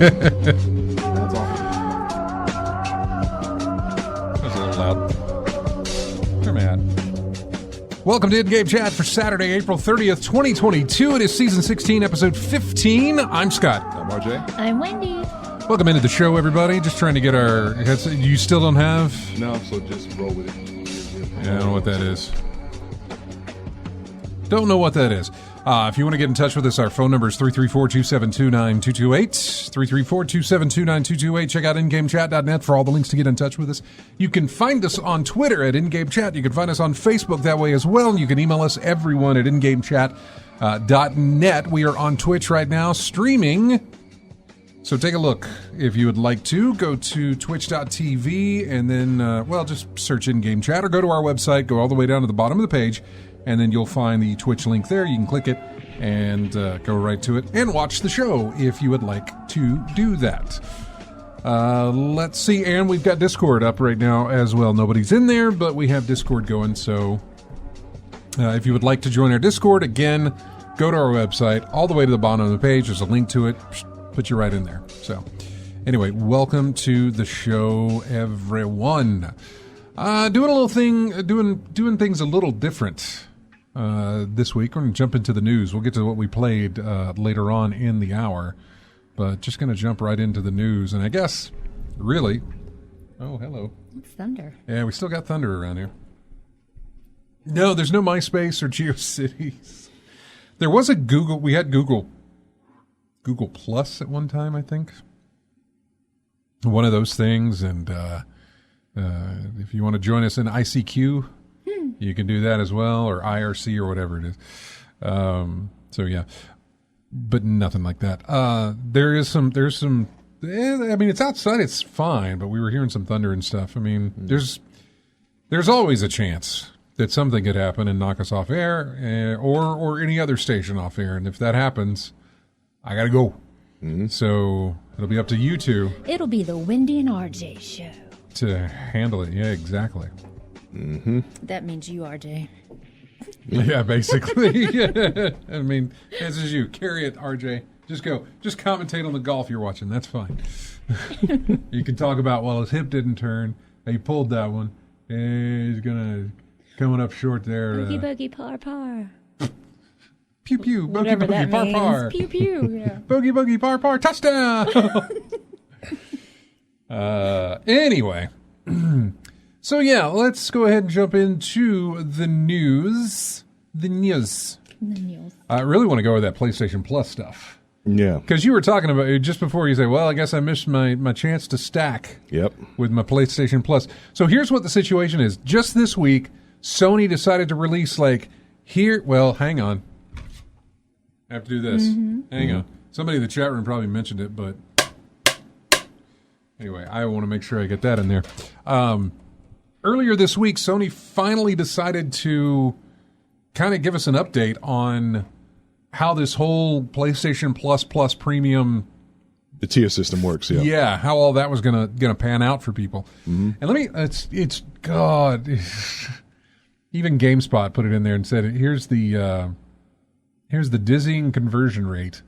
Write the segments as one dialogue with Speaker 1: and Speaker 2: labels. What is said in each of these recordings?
Speaker 1: That's awful.
Speaker 2: That was a little loud. Come on. Welcome to In-Game Chat for Saturday, April 30th, 2022. It is Season 16, Episode 15. I'm Scott.
Speaker 1: I'm RJ.
Speaker 3: I'm Wendy.
Speaker 2: Welcome into the show, everybody. Just trying to get our headset. You still don't have?
Speaker 1: No, so just roll with it.
Speaker 2: Yeah, I don't know what that is. Don't know what that is. If you want to get in touch with us, our phone number is 334-272-9228. 334-272-9228. Check out ingamechat.net for all the links to get in touch with us. You can find us on Twitter at InGameChat. You can find us on Facebook that way as well. You can email us, everyone, at ingamechat.net. We are on Twitch right now, streaming. So take a look. If you would like to, go to twitch.tv and then, just search In-Game Chat or go to our website, go all the way down to the bottom of the page, and then you'll find the Twitch link there. You can click it and go right to it and watch the show if you would like to do that. Let's see, and we've got Discord up right now as well. Nobody's in there, but we have Discord going, so if you would like to join our Discord, again, go to our website, all the way to the bottom of the page. There's a link to it. Put you right in there. So, anyway, welcome to the show, everyone. Doing a little thing, doing things a little different this week. We're going to jump into the news. We'll get to what we played later on in the hour, but just going to jump right into the news. And I guess, really, oh, hello.
Speaker 3: It's thunder.
Speaker 2: Yeah, we still got thunder around here. No, there's no MySpace or GeoCities. There was a Google. We had Google Plus at one time, I think. One of those things, and if you want to join us in ICQ, you can do that as well, or IRC or whatever it is. So yeah, but nothing like that. There's some. I mean, it's outside, it's fine, but we were hearing some thunder and stuff. I mean, there's always a chance that something could happen and knock us off air, or any other station off air, and if that happens, I gotta go. Mm-hmm. So it'll be up to you two.
Speaker 3: It'll be the Wendy and RJ show
Speaker 2: to handle it. Yeah, exactly.
Speaker 1: Mm-hmm.
Speaker 3: That means you, RJ.
Speaker 2: Yeah, basically. I mean, as is you. Carry it, RJ. Just go. Just commentate on the golf you're watching. That's fine. You can talk about, well, his hip didn't turn. He pulled that one. He's coming up short there.
Speaker 3: Boogie, boogie, par, par.
Speaker 2: Pew, pew. Boogie,
Speaker 3: Whatever
Speaker 2: boogie,
Speaker 3: that
Speaker 2: par,
Speaker 3: means.
Speaker 2: par.
Speaker 3: Pew, pew. Yeah.
Speaker 2: Boogie, boogie, par, par. Touchdown! Anyway. So, yeah, let's go ahead and jump into the news. I really want to go with that PlayStation Plus stuff.
Speaker 1: Yeah.
Speaker 2: Because you were talking about it just before. You say, well, I guess I missed my chance to stack with my PlayStation Plus. So here's what the situation is. Just this week, Sony decided to release, hang on. I have to do this. Mm-hmm. Hang on. Somebody in the chat room probably mentioned it, but anyway, I want to make sure I get that in there. Earlier this week, Sony finally decided to kind of give us an update on how this whole PlayStation Plus Premium
Speaker 1: The tier system works, yeah.
Speaker 2: Yeah, how all that was gonna pan out for people.
Speaker 1: Mm-hmm.
Speaker 2: And it's God. Even GameSpot put it in there and said, here's the dizzying conversion rate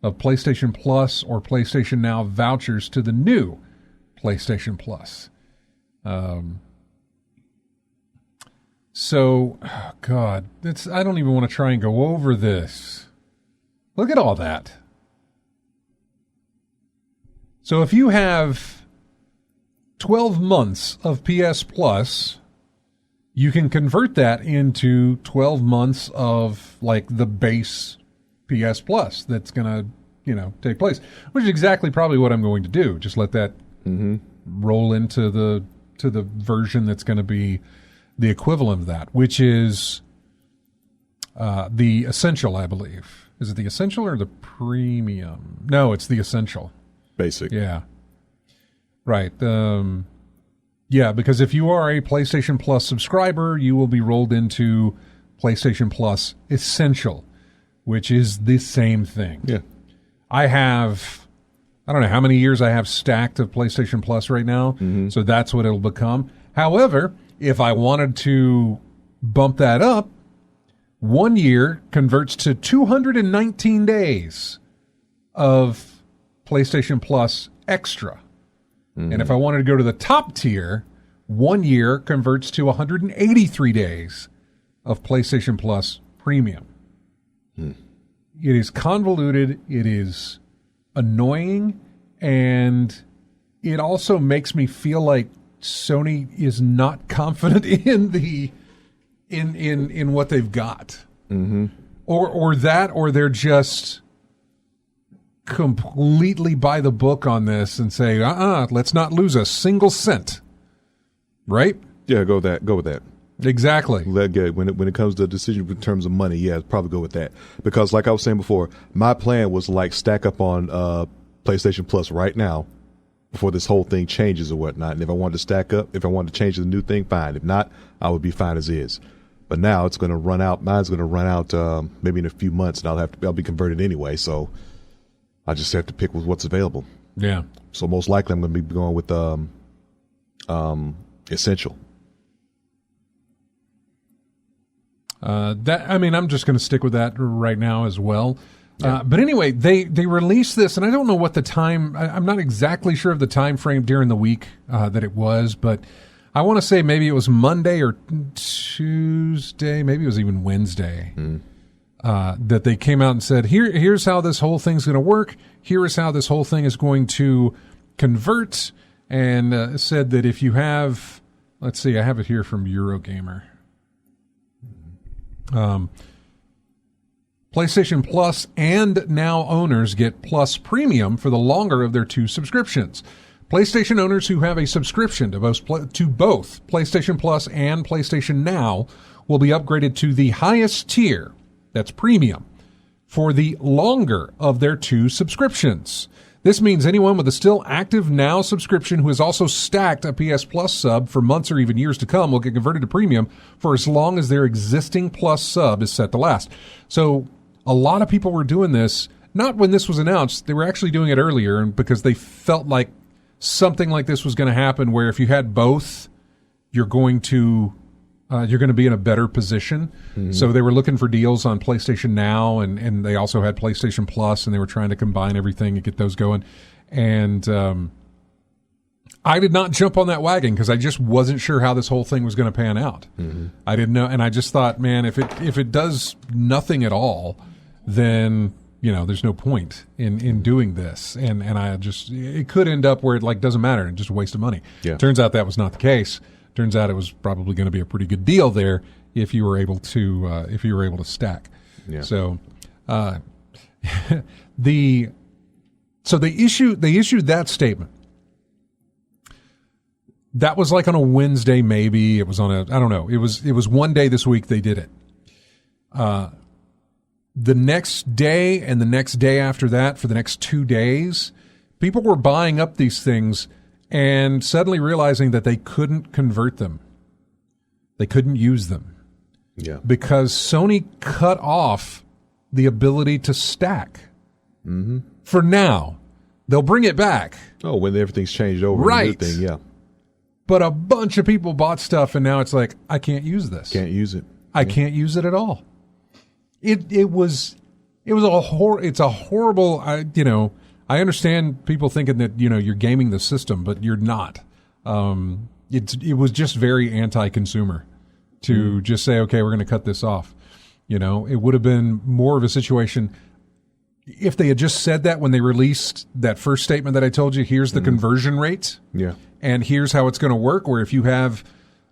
Speaker 2: of PlayStation Plus or PlayStation Now vouchers to the new PlayStation Plus. So, oh God, I don't even want to try and go over this. Look at all that. So if you have 12 months of PS Plus, you can convert that into 12 months of like the base PS Plus that's going to, take place, which is exactly probably what I'm going to do. Just let that roll into the version that's going to be the equivalent of that, which is the Essential, I believe. Is it the Essential or the Premium? No, it's the Essential.
Speaker 1: Basic.
Speaker 2: Yeah. Right. Yeah, because if you are a PlayStation Plus subscriber, you will be rolled into PlayStation Plus Essential, which is the same thing.
Speaker 1: Yeah.
Speaker 2: I don't know how many years I have stacked of PlayStation Plus right now, so that's what it'll become. However, if I wanted to bump that up, 1 year converts to 219 days of PlayStation Plus Extra. And if I wanted to go to the top tier, 1 year converts to 183 days of PlayStation Plus Premium. It is convoluted, it is annoying, and it also makes me feel like Sony is not confident in in what they've got. Or they're just completely by the book on this and say, let's not lose a single cent. Right?
Speaker 1: Yeah, go with that.
Speaker 2: Exactly.
Speaker 1: When it comes to decision in terms of money, yeah, probably go with that. Because like I was saying before, my plan was like stack up on PlayStation Plus right now before this whole thing changes or whatnot. And if I wanted to stack up, if I wanted to change the new thing, fine. If not, I would be fine as is. But now it's going to run out. Mine's going to run out maybe in a few months, and I'll be converted anyway. So I just have to pick with what's available.
Speaker 2: Yeah.
Speaker 1: So most likely I'm going to be going with Essential.
Speaker 2: I'm just going to stick with that right now as well. Yeah. But anyway, they released this, and I don't know what the time. I'm not exactly sure of the time frame during the week that it was, but I want to say maybe it was Monday or Tuesday, maybe it was even Wednesday, that they came out and said, here's how this whole thing's going to work. Here is how this whole thing is going to convert, and said that if you have, let's see, I have it here from Eurogamer. PlayStation Plus and Now owners get Plus Premium for the longer of their two subscriptions. PlayStation owners who have a subscription to both PlayStation Plus and PlayStation Now will be upgraded to the highest tier, that's Premium, for the longer of their two subscriptions. This means anyone with a still active Now subscription who has also stacked a PS Plus sub for months or even years to come will get converted to Premium for as long as their existing Plus sub is set to last. So a lot of people were doing this, not when this was announced, they were actually doing it earlier because they felt like something like this was going to happen where if you had both, you're going to be in a better position. So they were looking for deals on PlayStation Now, and they also had PlayStation Plus, and they were trying to combine everything and get those going. And I did not jump on that wagon because I just wasn't sure how this whole thing was going to pan out. I didn't know, and I just thought, man, if it does nothing at all, then there's no point in doing this. And I just, it could end up where it like doesn't matter and just a waste of money.
Speaker 1: Yeah.
Speaker 2: Turns out that was not the case. Turns out it was probably going to be a pretty good deal there if you were able to stack.
Speaker 1: Yeah.
Speaker 2: So they issued that statement. That was like on a Wednesday, maybe. It was on I don't know. It was one day this week they did it. The next day and the next day after that, for the next 2 days, people were buying up these things and suddenly realizing that they couldn't convert them. They couldn't use them.
Speaker 1: Yeah.
Speaker 2: Because Sony cut off the ability to stack. For now. They'll bring it back.
Speaker 1: Oh, when everything's changed over.
Speaker 2: Right.
Speaker 1: The new thing, yeah.
Speaker 2: But a bunch of people bought stuff, and now it's like, I can't use this.
Speaker 1: Can't use it.
Speaker 2: I can't use it at all. It's a horrible, I understand people thinking that, you're gaming the system, but you're not. It was just very anti-consumer to just say, okay, we're going to cut this off. It would have been more of a situation if they had just said that when they released that first statement that I told you, here's the conversion rate.
Speaker 1: Yeah.
Speaker 2: And here's how it's going to work, where if you have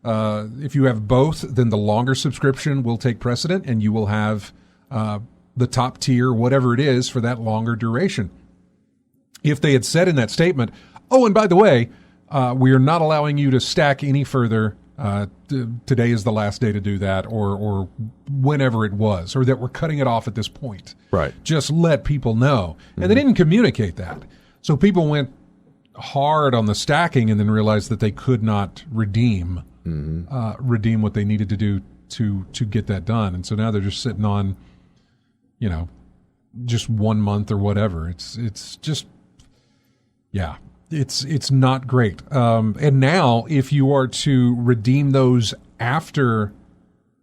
Speaker 2: both, then the longer subscription will take precedent, and you will have the top tier, whatever it is, for that longer duration. If they had said in that statement, oh, and by the way, we are not allowing you to stack any further. Today is the last day to do that, or whenever it was, or that we're cutting it off at this point.
Speaker 1: Right.
Speaker 2: Just let people know. And they didn't communicate that. So people went hard on the stacking and then realized that they could not redeem what they needed to do to get that done. And so now they're just sitting on, just 1 month or whatever. It's just, yeah. It's not great. And now, if you are to redeem those after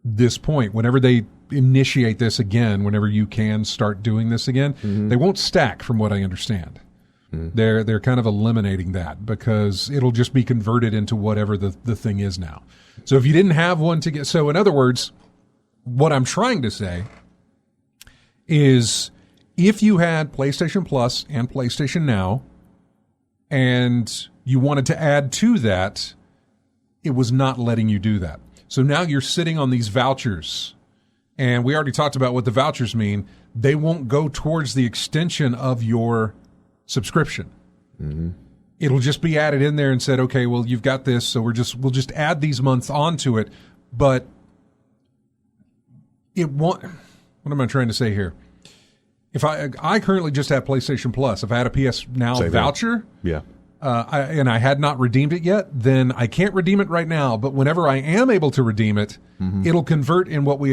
Speaker 2: this point, whenever they initiate this again, whenever you can start doing this again, they won't stack, from what I understand. They're kind of eliminating that because it'll just be converted into whatever the thing is now. So if you didn't have one to get, so in other words, what I'm trying to say is, if you had PlayStation Plus and PlayStation Now, and you wanted to add to that, it was not letting you do that. So now you're sitting on these vouchers, and we already talked about what the vouchers mean. They won't go towards the extension of your subscription. It'll just be added in there and said, okay, well, you've got this, so we'll just add these months onto it, but it won't. What am I trying to say here? If I currently just have PlayStation Plus. If I had a PS Now voucher,
Speaker 1: Yeah.
Speaker 2: and I had not redeemed it yet, then I can't redeem it right now. But whenever I am able to redeem it, it'll convert in what we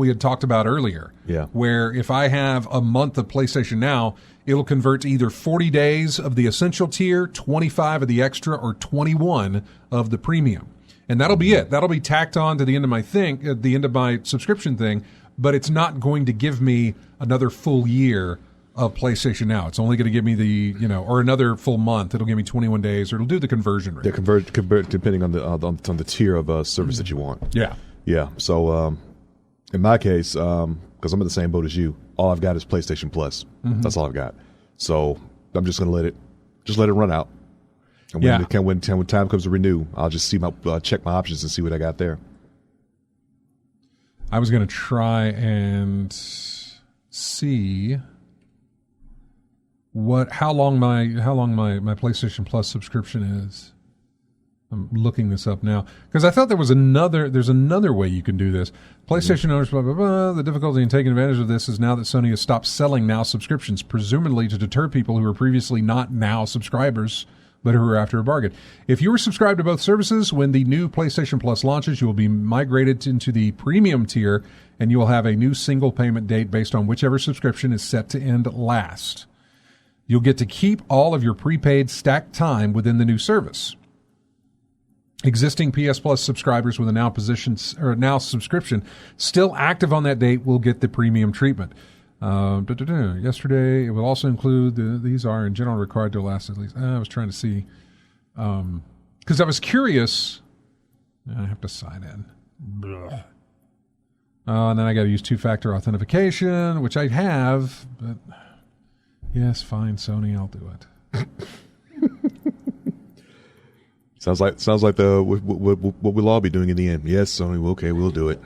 Speaker 2: had talked about earlier.
Speaker 1: Yeah.
Speaker 2: Where if I have a month of PlayStation Now, it'll convert to either 40 days of the essential tier, 25 of the extra, or 21 of the premium. And that'll be it. That'll be tacked on to the end of my subscription thing. But it's not going to give me another full year of PlayStation Now. It's only going to give me or another full month. It'll give me 21 days, or it'll do the conversion rate.
Speaker 1: Yeah, convert depending on the tier of service that you want.
Speaker 2: Yeah.
Speaker 1: Yeah. So in my case, because I'm in the same boat as you, all I've got is PlayStation Plus. That's all I've got. So I'm just going to let it run out. And when time comes to renew, I'll just check my options and see what I got there.
Speaker 2: I was going to try and see how long my PlayStation Plus subscription is. I'm looking this up now because I thought there's another way you can do this. PlayStation owners, blah, blah, blah. The difficulty in taking advantage of this is now that Sony has stopped selling Now subscriptions, presumably to deter people who were previously not Now subscribers, but who are after a bargain. If you were subscribed to both services, when the new PlayStation Plus launches, you will be migrated into the premium tier, and you will have a new single payment date based on whichever subscription is set to end last. You'll get to keep all of your prepaid stacked time within the new service. Existing PS Plus subscribers with a Now subscription still active on that date will get the premium treatment. Yesterday, it will also include these are in general required to last at least. I was trying to see because I was curious. I have to sign in. And then I got to use two-factor authentication, which I have. But yes, fine, Sony, I'll do it.
Speaker 1: Sounds like what we'll all be doing in the end. Yes, Sony. Okay, we'll do it.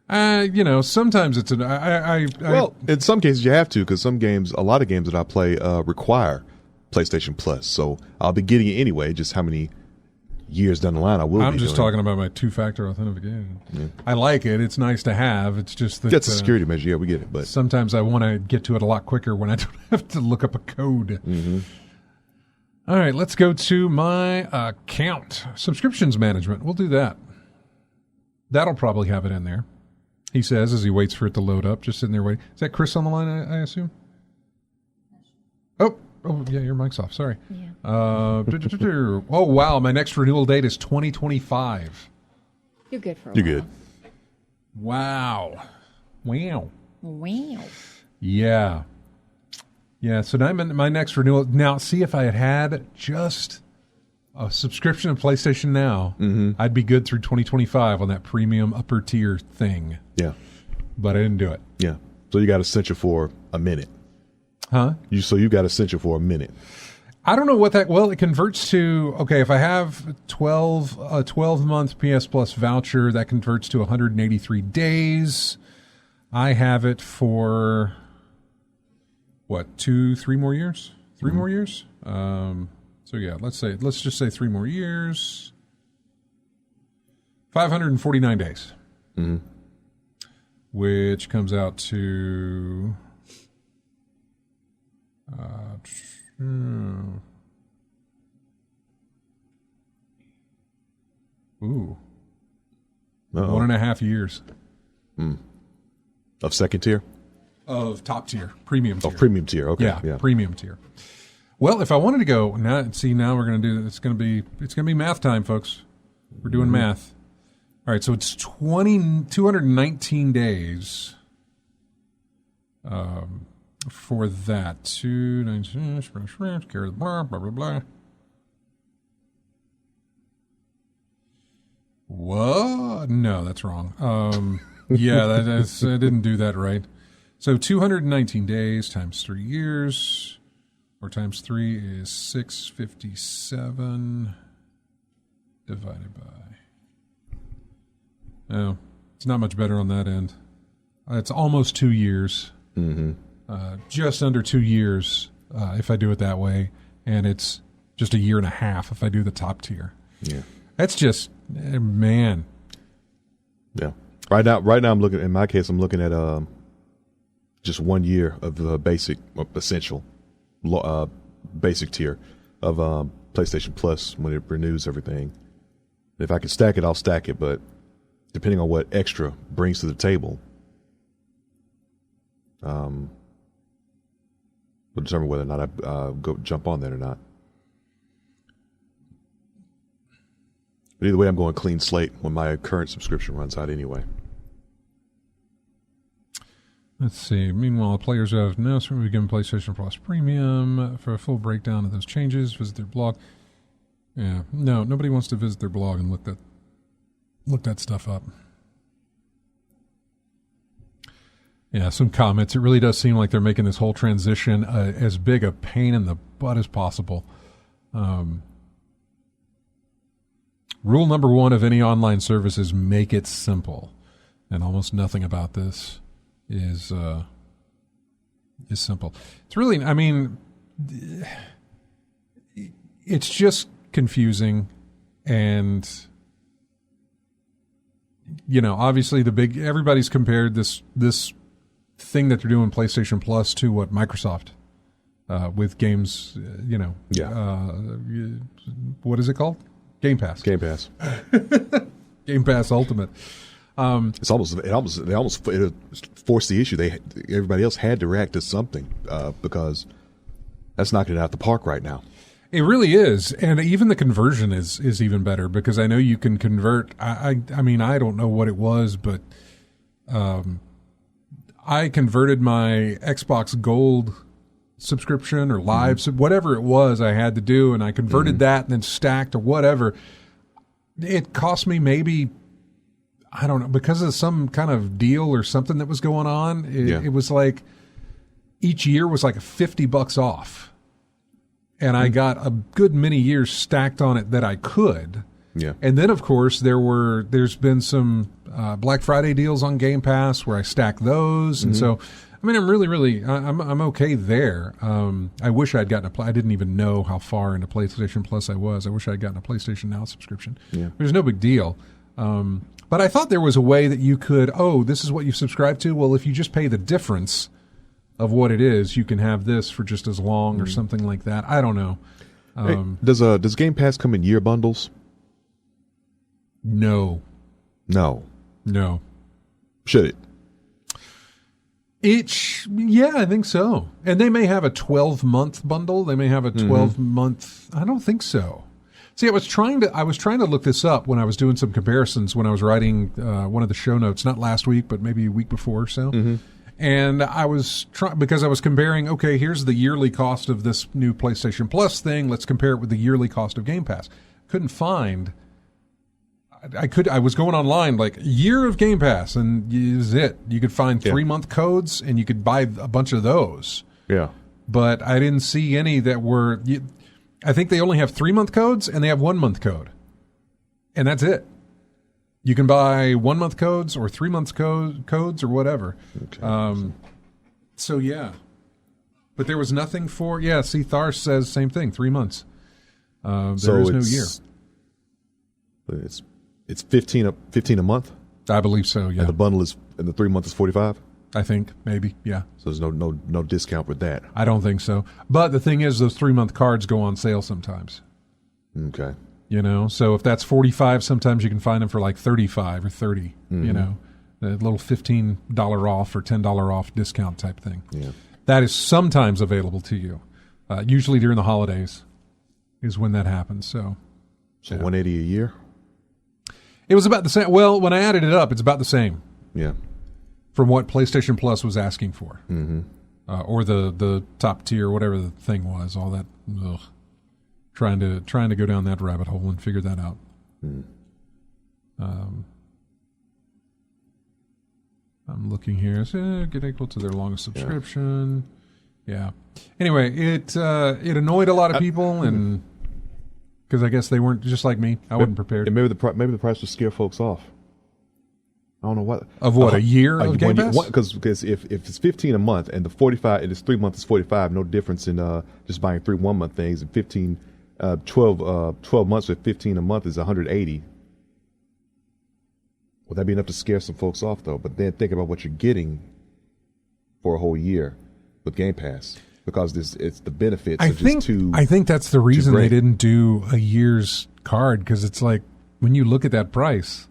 Speaker 2: Sometimes it's
Speaker 1: well, in some cases you have to, because a lot of games that I play require PlayStation Plus, so I'll be getting it anyway. Just how many years down the line I will.
Speaker 2: I'm just talking about my two-factor authentication. Yeah. I like it. It's nice to have. It's just that
Speaker 1: that's a security measure. Yeah, we get it. But
Speaker 2: sometimes I want to get to it a lot quicker when I don't have to look up a code. All right, let's go to my account. Subscriptions management. We'll do that. That'll probably have it in there. He says as he waits for it to load up, just sitting there waiting. Is that Chris on the line, I assume? Oh, Oh, yeah, your mic's off. Sorry.
Speaker 3: Yeah.
Speaker 2: Oh, wow. My next renewal date is 2025.
Speaker 3: You're good for a
Speaker 1: You're
Speaker 3: while.
Speaker 1: good.
Speaker 2: Wow.
Speaker 3: Wow.
Speaker 2: Yeah. Yeah, so now my next renewal. Now, see, if I had just a subscription to PlayStation Now, I'd be good through 2025 on that premium upper tier thing.
Speaker 1: Yeah.
Speaker 2: But I didn't do it.
Speaker 1: Yeah. So you got Essential for a minute.
Speaker 2: Huh?
Speaker 1: You got Essential for a minute.
Speaker 2: I don't know what that... Well, it converts to... Okay, if I have a 12-month PS Plus voucher, that converts to 183 days. I have it for... What, 3 more years? 3 more years? So yeah, let's just say 3 more years. 549 days.
Speaker 1: Mm-hmm.
Speaker 2: Which comes out to... Ooh.
Speaker 1: Uh-oh.
Speaker 2: 1.5 years.
Speaker 1: Of second tier?
Speaker 2: Of top tier, premium tier.
Speaker 1: Oh, premium tier. Okay.
Speaker 2: Yeah, premium tier. Well, if I wanted to go now, we're going to do. It's going to be math time, folks. We're doing math. All right, so it's 219 days. For that 219 carry the blah blah blah blah. What? No, that's wrong. Yeah, that's I didn't do that right. So 219 days times 3 years, or times 3 is 657 divided by... Oh, it's not much better on that end. It's almost 2 years.
Speaker 1: Mm-hmm.
Speaker 2: Just under 2 years if I do it that way, and it's just 1.5 years if I do the top tier.
Speaker 1: Yeah.
Speaker 2: That's just... man.
Speaker 1: Yeah. Right now, I'm looking... In my case, I'm looking at... just 1 year of the basic, essential, basic tier of PlayStation Plus when it renews everything. If I can stack it, I'll stack it, but depending on what extra brings to the table, will determine whether or not I go jump on that or not. But either way, I'm going clean slate when my current subscription runs out anyway.
Speaker 2: Let's see. Meanwhile, players have now been given PlayStation Plus Premium. For a full breakdown of those changes, visit their blog. Yeah, no, nobody wants to visit their blog and look that stuff up. Yeah, some comments. It really does seem like they're making this whole transition as big a pain in the butt as possible. Rule number 1 of any online service is make it simple, and almost nothing about this is simple. It's really, I mean, it's just confusing, and obviously everybody's compared this thing that they're doing PlayStation Plus to what Microsoft with games, what is it called? Game Pass.
Speaker 1: Game Pass.
Speaker 2: Game Pass Ultimate.
Speaker 1: They almost forced the issue. Everybody else had to react to something because that's knocking it out the park right now.
Speaker 2: It really is, and even the conversion is even better because I know you can convert. I mean I don't know what it was, but I converted my Xbox Gold subscription or live, whatever it was I had to do, and I converted that and then stacked or whatever. It cost me maybe, I don't know, because of some kind of deal or something that was going on. It was like each year was like $50 off, and I got a good many years stacked on it that I could.
Speaker 1: Yeah. And
Speaker 2: then of course there's been some Black Friday deals on Game Pass where I stack those, and so I mean I'm okay there. I wish I'd gotten I didn't even know how far into PlayStation Plus I was. I wish I'd gotten a PlayStation Now subscription.
Speaker 1: Yeah.
Speaker 2: There's no big deal. But I thought there was a way that you could, this is what you subscribe to. Well, if you just pay the difference of what it is, you can have this for just as long or something like that. I don't know.
Speaker 1: Hey, does Game Pass come in year bundles?
Speaker 2: No.
Speaker 1: No.
Speaker 2: No.
Speaker 1: Should it?
Speaker 2: Yeah, I think so. And they may have a 12-month bundle. They may have a 12-month. I don't think so. See, I was trying to look this up when I was doing some comparisons when I was writing one of the show notes, not last week, but maybe a week before or so. Mm-hmm. And I was because I was comparing, okay, here's the yearly cost of this new PlayStation Plus thing. Let's compare it with the yearly cost of Game Pass. Couldn't find. I was going online like year of Game Pass, and is it. You could find 3-month codes, and you could buy a bunch of those.
Speaker 1: Yeah.
Speaker 2: But I didn't see any that were. I think they only have 3-month codes, and they have 1-month code, and that's it. You can buy 1-month codes or 3-month codes or whatever. Okay. So yeah, but there was nothing for. Yeah, see, Thar says same thing. 3 months. There is no year.
Speaker 1: It's 15 a month.
Speaker 2: I believe so. Yeah.
Speaker 1: And the bundle is, and the 3 month is 45.
Speaker 2: I think maybe. Yeah.
Speaker 1: So there's no discount with that.
Speaker 2: I don't think so. But the thing is, those 3-month cards go on sale sometimes.
Speaker 1: Okay.
Speaker 2: You know, so if that's 45, sometimes you can find them for like 35 or 30. Mm-hmm. You know, a little $15 off or $10 off discount type thing.
Speaker 1: Yeah.
Speaker 2: That is sometimes available to you. Usually during the holidays is when that happens. So
Speaker 1: $180 a year.
Speaker 2: It was about the same. Well, when I added it up, it's about the same.
Speaker 1: Yeah.
Speaker 2: From what PlayStation Plus was asking for.
Speaker 1: Mm-hmm.
Speaker 2: Or the top tier, whatever the thing was, all that. Ugh. Trying to go down that rabbit hole and figure that out.
Speaker 1: Mm.
Speaker 2: I'm looking here. So, get equal to their longest subscription. Yeah. Anyway, it annoyed a lot of people, and because I guess they weren't just like me. I wasn't prepared.
Speaker 1: And maybe the price will scare folks off. I don't know what
Speaker 2: of what a year of Game Pass.
Speaker 1: Because if it's 15 a month and the 45 and it's 3 months is 45, no difference in just buying 3 1-month things, and 15 12 months with 15 a month is 180. Would that be enough to scare some folks off though? But then think about what you're getting for a whole year with Game Pass, because it's the benefits.
Speaker 2: I think that's the reason they didn't do a year's card, because it's like when you look at that price,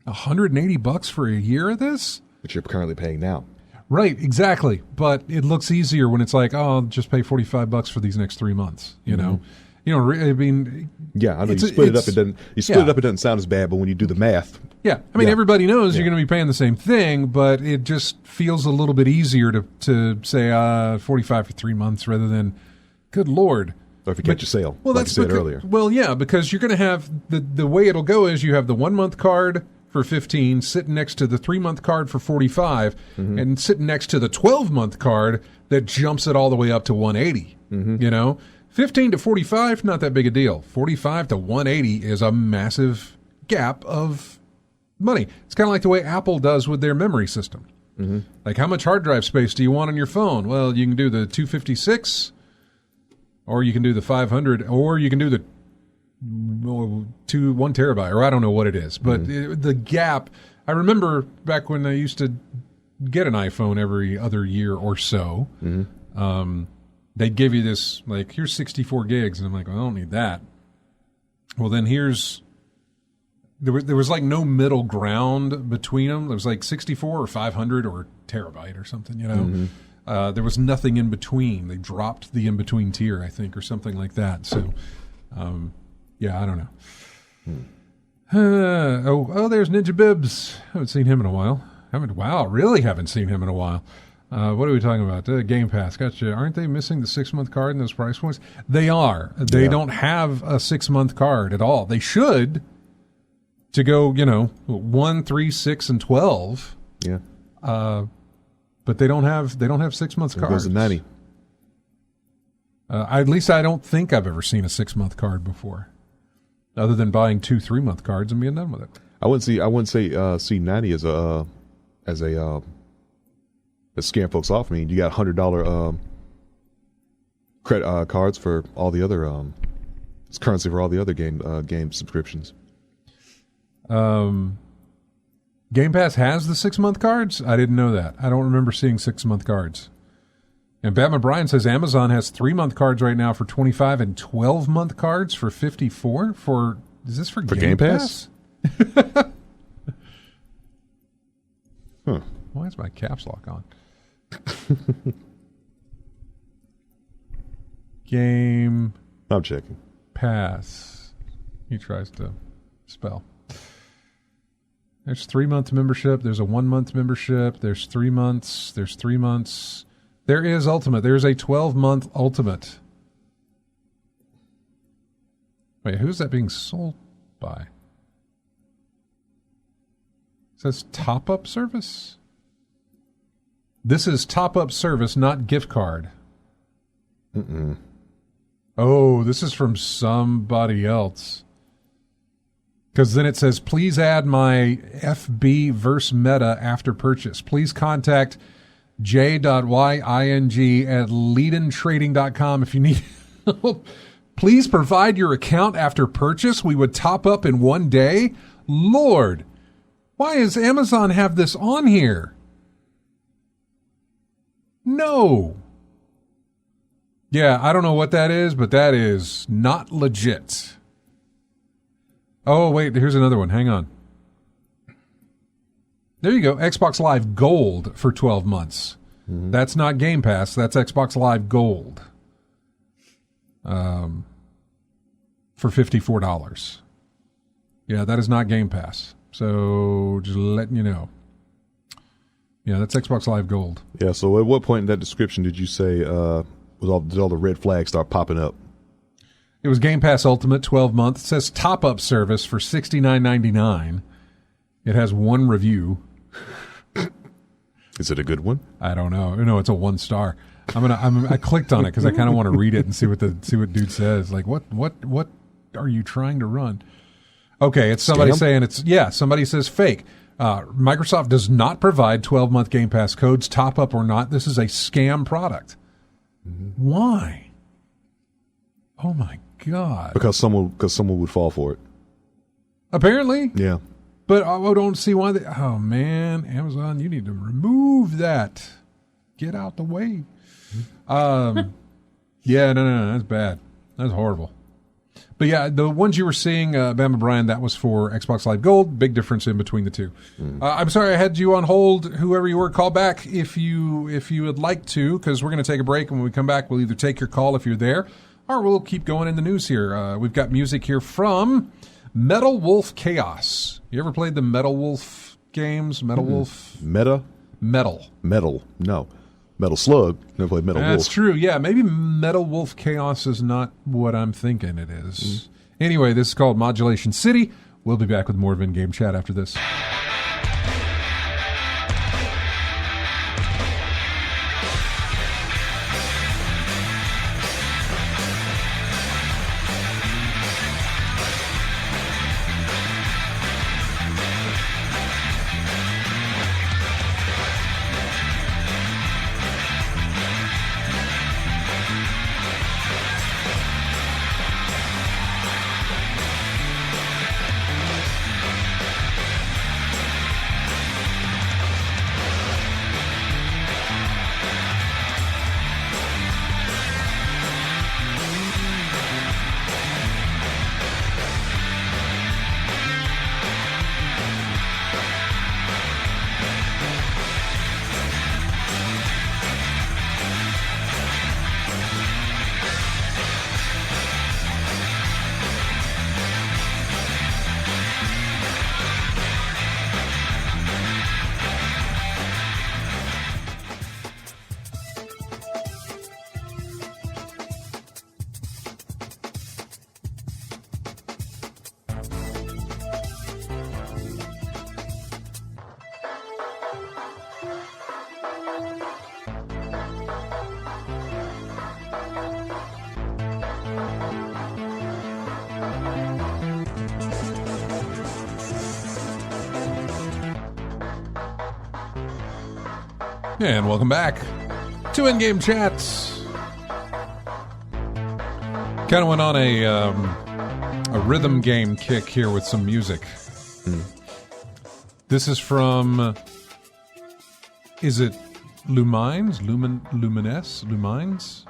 Speaker 2: $180 for a year of this,
Speaker 1: which you're currently paying now.
Speaker 2: Right, exactly. But it looks easier when it's like, oh, I'll just pay $45 for these next 3 months. You know, I mean,
Speaker 1: yeah, I know you split it up. It doesn't. You split it up. It doesn't sound as bad, but when you do the math,
Speaker 2: yeah, I mean, everybody knows you're going to be paying the same thing, but it just feels a little bit easier to say 45 for 3 months rather than, good Lord.
Speaker 1: Or if you catch a sale,
Speaker 2: well,
Speaker 1: like you said earlier.
Speaker 2: Well, yeah, because you're going to have the way it'll go is you have the 1 month card for 15 sitting next to the 3 month card for 45, and sitting next to the 12-month card that jumps it all the way up to 180. You know, 15 to 45, not that big a deal. 45 to 180 is a massive gap of money. It's kind of like the way Apple does with their memory system. Like, how much hard drive space do you want on your phone? Well, you can do the 256, or you can do the 500, or you can do the 1 terabyte, or I don't know what it is. But the gap, I remember back when I used to get an iPhone every other year or so, they'd give you this, like, here's 64 gigs. And I'm like, well, I don't need that. Well, then there was like no middle ground between them. There was like 64 or 500 or terabyte or something, you know. There was nothing in between. They dropped the in-between tier, I think, or something like that. So, yeah, I don't know. There's Ninja Bibbs. Haven't seen him in a while. Really haven't seen him in a while. What are we talking about? Game Pass. Gotcha. Aren't they missing the 6-month card in those price points? They are. They don't have a 6-month card at all. They should, to go, 1, 3, 6, and 12.
Speaker 1: Yeah.
Speaker 2: But they don't have 6-month cards.
Speaker 1: It goes to 90.
Speaker 2: At least I don't think I've ever seen a 6-month card before, other than buying 2 3-month cards and being done with it.
Speaker 1: I wouldn't say see 90 as a scare folks off. I mean, you got $100 credit cards for all the other it's currency for all the other game subscriptions.
Speaker 2: Game Pass has the 6-month cards? I didn't know that. I don't remember seeing 6-month cards. And Batman Brian says Amazon has 3-month cards right now for 25 and 12-month cards for 54. Is this for Game Pass?
Speaker 1: Huh.
Speaker 2: Why is my caps lock on? Game
Speaker 1: I'm checking.
Speaker 2: Pass. He tries to spell. There's 3-month membership. There's a 1-month membership. There's 3 months. There's 3 months. There is Ultimate. There's a 12-month Ultimate. Wait, who's that being sold by? It says top-up service? This is top-up service, not gift card.
Speaker 1: Mm-mm.
Speaker 2: Oh, this is from somebody else. Because then it says, please add my FB verse meta after purchase. Please contact j.ying at leadintrading.com if you need help. Please provide your account after purchase. We would top up in 1 day. Lord, why does Amazon have this on here? No. Yeah, I don't know what that is, but that is not legit. Oh, wait, here's another one. Hang on. There you go. Xbox Live Gold for 12 months. Mm-hmm. That's not Game Pass. That's Xbox Live Gold. For $54. Yeah, that is not Game Pass. So just letting you know. Yeah, that's Xbox Live Gold.
Speaker 1: Yeah, so at what point in that description did you say did all the red flags start popping up?
Speaker 2: It was Game Pass Ultimate, 12 months. It says top-up service for $69.99. It has 1 review.
Speaker 1: Is it a good one?
Speaker 2: I don't know. No, it's a 1 star. I clicked on it because I kind of want to read it and see what dude says. Like, what are you trying to run? Okay, it's somebody saying somebody says fake. Microsoft does not provide 12-month Game Pass codes, top-up or not. This is a scam product. Mm-hmm. Why? Oh, my God.
Speaker 1: Because someone would fall for it.
Speaker 2: Apparently.
Speaker 1: Yeah.
Speaker 2: But I don't see why oh, man, Amazon, you need to remove that. Get out the way. Yeah, no, that's bad. That's horrible. But yeah, the ones you were seeing, Bama Brian, that was for Xbox Live Gold. Big difference in between the two. I'm sorry I had you on hold. Whoever you were, call back if you would like to, because we're going to take a break. And when we come back, we'll either take your call if you're there, or we'll keep going in the news here. We've got music here from Metal Wolf Chaos. You ever played the Metal Wolf games? Metal Wolf?
Speaker 1: Metal? No. Metal Slug. Never played Metal Wolf.
Speaker 2: That's true. Yeah, maybe Metal Wolf Chaos is not what I'm thinking it is. Anyway, this is called Modulation City. We'll be back with more of In-Game Chat after this. And welcome back to In-Game Chats. Kind of went on a rhythm game kick here with some music. This is from, is it Lumines? Lumines?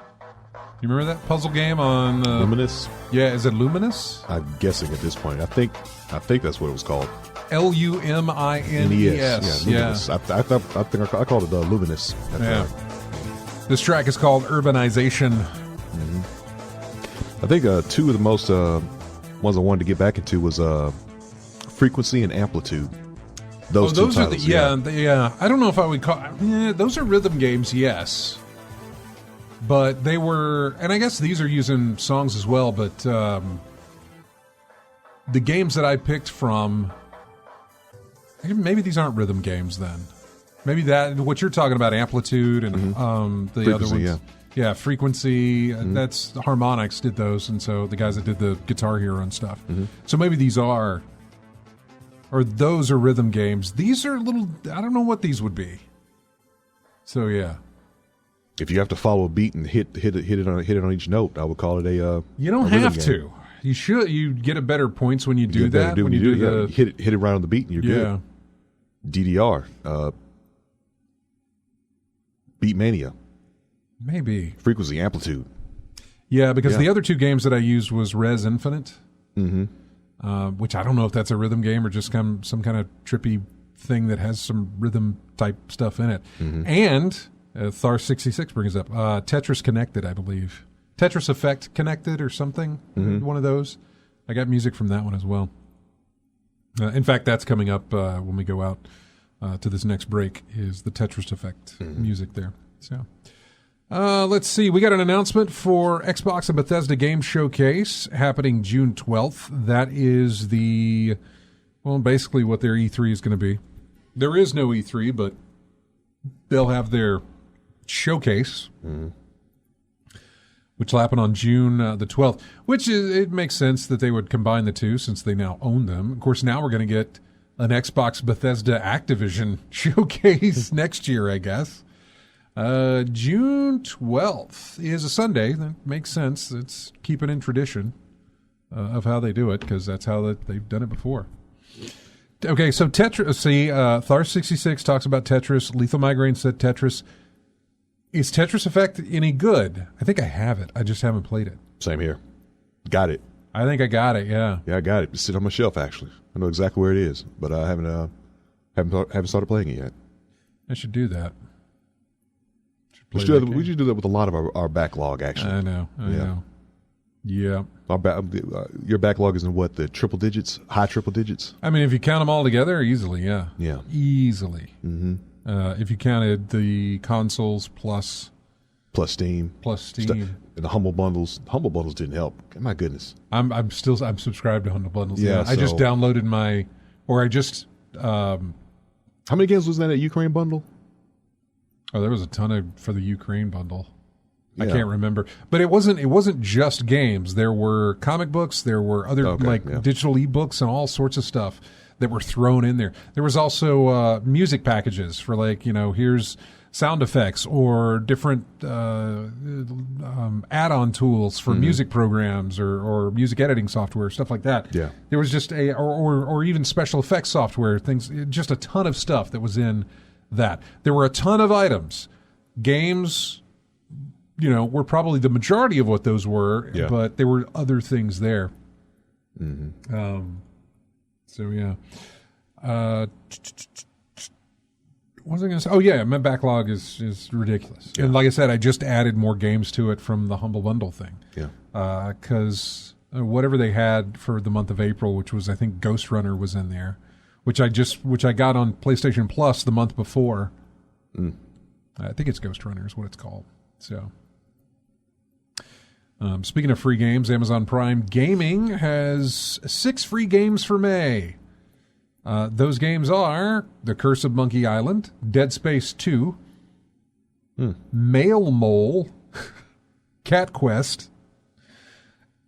Speaker 2: You remember that puzzle game on
Speaker 1: Luminous?
Speaker 2: Yeah, is it Luminous?
Speaker 1: I'm guessing at this point. I think that's what it was called.
Speaker 2: Luminess.
Speaker 1: Yeah, Luminous. I think I called it Luminous.
Speaker 2: Yeah. This track is called Urbanization.
Speaker 1: I think two of the most ones I wanted to get back into was Frequency and Amplitude. Those two titles.
Speaker 2: Yeah. I don't know if I would call. Those are rhythm games, yes. But they were, and I guess these are using songs as well. But the games that I picked from, maybe these aren't rhythm games. Then maybe that what you're talking about, Amplitude and the
Speaker 1: Frequency,
Speaker 2: other ones. Yeah, Frequency. That's Harmonix did those, and so the guys that did the Guitar Hero and stuff. So maybe these are. Or those are rhythm games. These are little. I don't know what these would be. So yeah,
Speaker 1: if you have to follow a beat and hit it on each note, I would call it a.
Speaker 2: You don't have to. You should. You get a better points when you do that.
Speaker 1: When you do the hit it right on the beat, and you're good. DDR, Beat Mania,
Speaker 2: maybe
Speaker 1: Frequency, Amplitude.
Speaker 2: Yeah, because the other two games that I used was Res Infinite. Which I don't know if that's a rhythm game or just some kind of trippy thing that has some rhythm type stuff in it. And Thar 66 brings up Tetris Connected, I believe. Tetris Effect Connected or something. One of those. I got music from that one as well. In fact, that's coming up when we go out to this next break is the Tetris Effect music there. So. Let's see. We got an announcement for Xbox and Bethesda Game Showcase happening June 12th. That is basically what their E3 is going to be. There is no E3, but they'll have their showcase, which will happen on June the 12th, it makes sense that they would combine the two since they now own them. Of course, now we're going to get an Xbox Bethesda Activision showcase next year, I guess. June 12th is a Sunday. That makes sense. It's keeping in tradition of how they do it because that's how they've done it before. Okay, so Tetris. See, Thar66 talks about Tetris. Lethal Migraine said Tetris. Is Tetris Effect any good? I think I have it. I just haven't played it.
Speaker 1: Same here. Got it.
Speaker 2: I think I got it. Yeah.
Speaker 1: Yeah, I got it. It's sitting on my shelf. Actually, I know exactly where it is, but I haven't started playing it yet.
Speaker 2: I should do that.
Speaker 1: We should do that with a lot of our backlog, actually.
Speaker 2: I know. Yeah.
Speaker 1: Your backlog is in what, the triple digits, high triple digits?
Speaker 2: I mean, if you count them all together, easily, yeah.
Speaker 1: Yeah.
Speaker 2: Easily. If you counted the consoles plus
Speaker 1: Steam. And the Humble Bundles. Humble Bundles didn't help. My goodness.
Speaker 2: I'm subscribed to Humble Bundles.
Speaker 1: Yeah,
Speaker 2: I just downloaded
Speaker 1: how many games was that at Ukraine Bundle?
Speaker 2: Oh, there was a ton for the Ukraine bundle. Yeah. I can't remember, but it wasn't just games. There were comic books, there were other digital ebooks and all sorts of stuff that were thrown in there. There was also music packages for here's sound effects or different add-on tools for music programs or music editing software, stuff like that.
Speaker 1: Yeah,
Speaker 2: there was just or even special effects software things. Just a ton of stuff that was in. That there were a ton of items. Games, were probably the majority of what those were, but there were other things there. So yeah. What was I going to say? Oh yeah, my backlog is ridiculous. Yeah. And like I said, I just added more games to it from the Humble Bundle thing. Yeah. Because whatever they had for the month of April, which was I think Ghost Runner was in there. Which I got on PlayStation Plus the month before. I think it's Ghost Runner is what it's called. So, speaking of free games, Amazon Prime Gaming has 6 free games for May. Those games are The Curse of Monkey Island, Dead Space 2, Mail Mole, Cat Quest,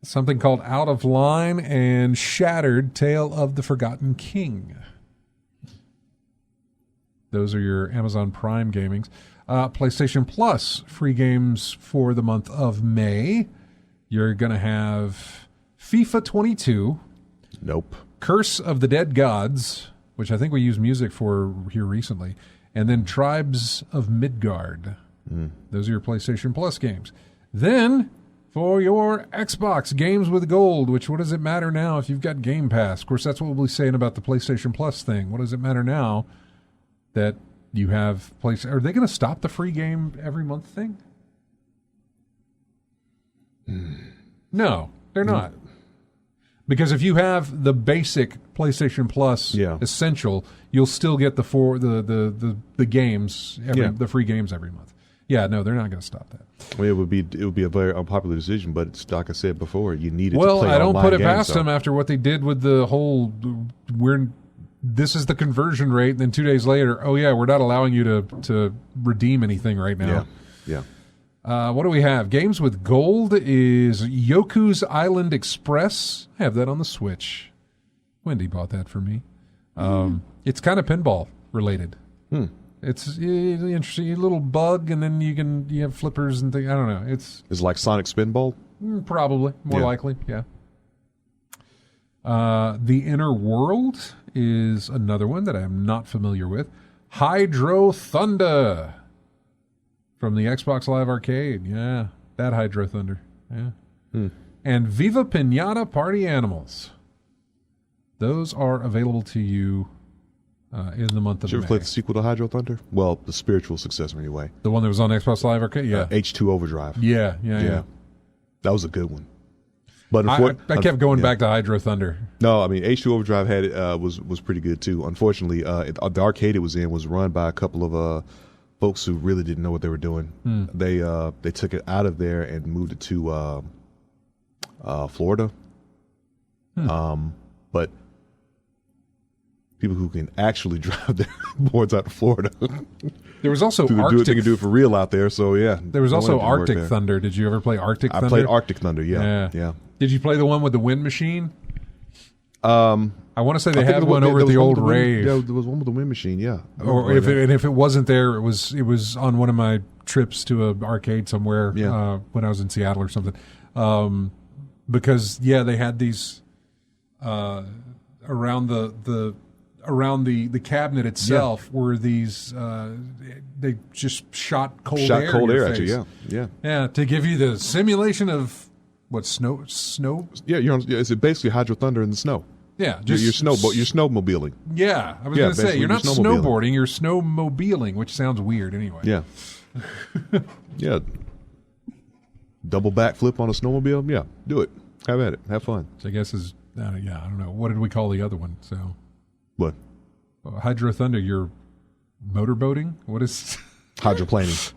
Speaker 2: something called Out of Line, and Shattered, Tale of the Forgotten King. Those are your Amazon Prime gamings. PlayStation Plus free games for the month of May. You're going to have FIFA 22.
Speaker 1: Nope.
Speaker 2: Curse of the Dead Gods, which I think we used music for here recently. And then Tribes of Midgard. Those are your PlayStation Plus games. Then For your Xbox, games with gold, which what does it matter now if you've got Game Pass? Of course, that's what we'll be saying about the PlayStation Plus thing. What does it matter now that you have Are they going to stop the free game every month thing? No, they're not. Because if you have the basic PlayStation Plus Essential, you'll still get the games, the free games every month. Yeah, no, they're not going to stop that.
Speaker 1: Well, it would be a very unpopular decision, but it's, like I said before, you need it to play
Speaker 2: Well, I don't put it past
Speaker 1: them
Speaker 2: after what they did with the whole this is the conversion rate, and then 2 days later, we're not allowing you to redeem anything right now.
Speaker 1: Yeah.
Speaker 2: What do we have? Games with gold is Yoku's Island Express. I have that on the Switch. Wendy bought that for me. It's kind of pinball related. It's interesting. A little bug, and then you have flippers and things. I don't know. It's
Speaker 1: like Sonic Spinball?
Speaker 2: Probably. More likely, yeah. The Inner World is another one that I'm not familiar with. Hydro Thunder from the Xbox Live Arcade. Yeah, that Hydro Thunder. Yeah. And Viva Pinata Party Animals. Those are available to you in the month of May.
Speaker 1: Did you ever play the sequel to Hydro Thunder? Well, the spiritual successor anyway.
Speaker 2: The one that was on Xbox Live Arcade? Yeah.
Speaker 1: H2 Overdrive.
Speaker 2: Yeah.
Speaker 1: That was a good one. But
Speaker 2: I kept going back to Hydro Thunder.
Speaker 1: No, I mean H2 Overdrive had was pretty good too. Unfortunately, the arcade it was in was run by a couple of folks who really didn't know what they were doing. They took it out of there and moved it to Florida. But people who can actually drive their boards out to Florida.
Speaker 2: There was also
Speaker 1: Arctic. They can do it for real out there. So yeah.
Speaker 2: There was also Arctic Thunder. Did you ever play Arctic Thunder?
Speaker 1: I played Arctic Thunder. Yeah.
Speaker 2: Did you play the one with the wind machine? I want to say they had one over at the old rave.
Speaker 1: Yeah, there was one with the wind machine. Yeah.
Speaker 2: Or if it wasn't there, it was on one of my trips to an arcade somewhere when I was in Seattle or something. Because they had these around the cabinet itself were these they just shot cold air
Speaker 1: at you.
Speaker 2: Yeah, to give you the simulation of what snow.
Speaker 1: Yeah, it's basically Hydro Thunder in the snow.
Speaker 2: Yeah,
Speaker 1: you're snowmobiling.
Speaker 2: Yeah, I was going to say you're not snowboarding, you're snowmobiling, which sounds weird anyway.
Speaker 1: Yeah, yeah. Double backflip on a snowmobile. Yeah, do it. Have at it. Have fun.
Speaker 2: So I guess I don't know. What did we call the other one? So
Speaker 1: what?
Speaker 2: Hydro Thunder. You're motorboating. What is
Speaker 1: hydroplaning?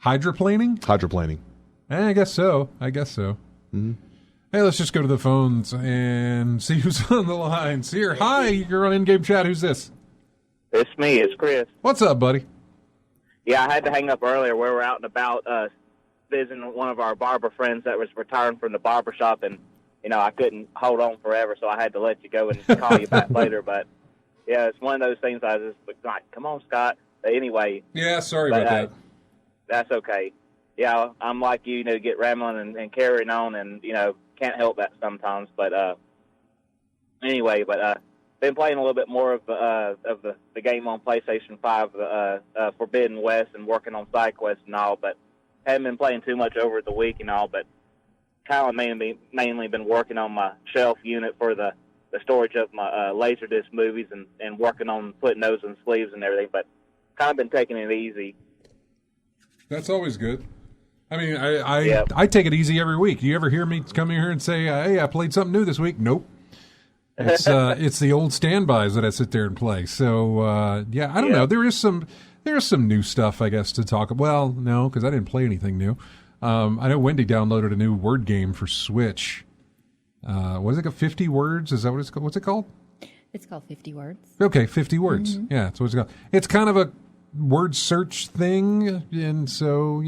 Speaker 2: Hydroplaning.
Speaker 1: Hydroplaning.
Speaker 2: I guess so. Mm-hmm. Hey, let's just go to the phones and see who's on the lines here. Hi, you're on in-game chat. Who's this?
Speaker 4: It's me. It's Chris.
Speaker 2: What's up, buddy?
Speaker 4: Yeah, I had to hang up earlier. We were out and about visiting one of our barber friends that was retiring from the barber shop, and I couldn't hold on forever, so I had to let you go and call you back later. But yeah, it's one of those things. I just like, come on, Scott. But anyway.
Speaker 2: Yeah, sorry about that.
Speaker 4: That's okay. Yeah, I'm like you. Get rambling and carrying on, and can't help that sometimes. But anyway, been playing a little bit more of the game on PlayStation 5, Forbidden West, and working on side quests and all. But haven't been playing too much over the week and all. But kind of mainly been working on my shelf unit for the storage of my Laserdisc movies and working on putting those in sleeves and everything. But kind of been taking it easy.
Speaker 2: That's always good. I mean, I take it easy every week. You ever hear me come here and say, "Hey, I played something new this week"? Nope. It's the old standbys that I sit there and play. So I don't know. There is some new stuff, I guess, to talk. Well, no, because I didn't play anything new. I know Wendy downloaded a new word game for Switch. What is it? 50 words? Is that what it's called? What's it called?
Speaker 3: It's called 50 Words.
Speaker 2: Okay, 50 Words. Mm-hmm. Yeah, that's what it's called. It's kind of a word search thing, and so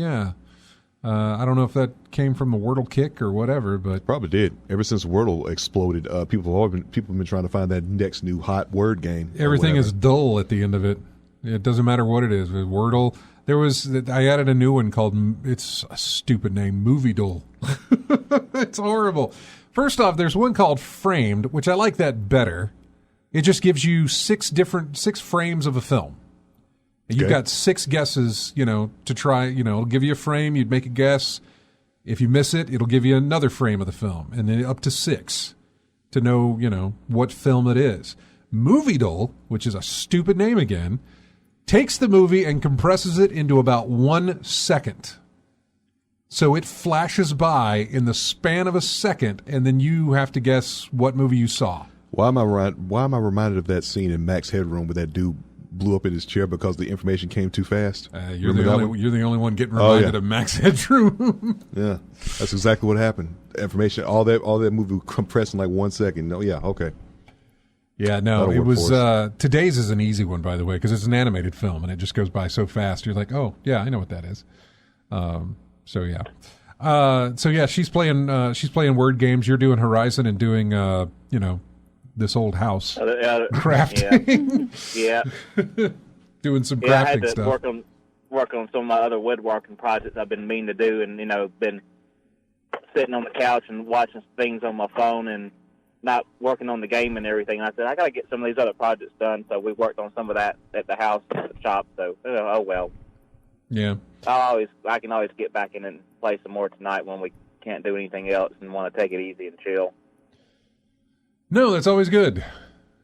Speaker 2: I don't know if that came from the Wordle kick or whatever, but
Speaker 1: probably did. Ever since Wordle exploded, people have been trying to find that next new hot word game.
Speaker 2: Everything is dull at the end of it. It doesn't matter what it is. With Wordle, I added a new one called, it's a stupid name, Movie Dull. It's horrible. First off, there's one called Framed, which I like that better. It just gives you six frames of a film. You've got 6 guesses, to try, it'll give you a frame, you'd make a guess. If you miss it, it'll give you another frame of the film, and then up to 6 to know, what film it is. Moviedle, which is a stupid name again, takes the movie and compresses it into about 1 second. So it flashes by in the span of a second, and then you have to guess what movie you saw.
Speaker 1: Why am I reminded of that scene in Max Headroom where that dude blew up in his chair because the information came too fast?
Speaker 2: You're the only one getting reminded of Max Headroom.
Speaker 1: Yeah, that's exactly what happened. Information, all that movie compressed in like 1 second. No, yeah, okay.
Speaker 2: Yeah, no, it was today's is an easy one, by the way, because it's an animated film and it just goes by so fast. You're like, oh yeah, I know what that is. So yeah, she's playing word games. You're doing Horizon and doing this old house crafting.
Speaker 4: Yeah.
Speaker 2: Doing some crafting
Speaker 4: I had to
Speaker 2: stuff.
Speaker 4: work on some of my other woodworking projects I've been meaning to do, and been sitting on the couch and watching things on my phone and not working on the game and everything. And I said I got to get some of these other projects done, so we worked on some of that at the house, at the shop. So oh well.
Speaker 2: Yeah.
Speaker 4: I can always get back in and play some more tonight when we can't do anything else and want to take it easy and chill.
Speaker 2: No, that's always good.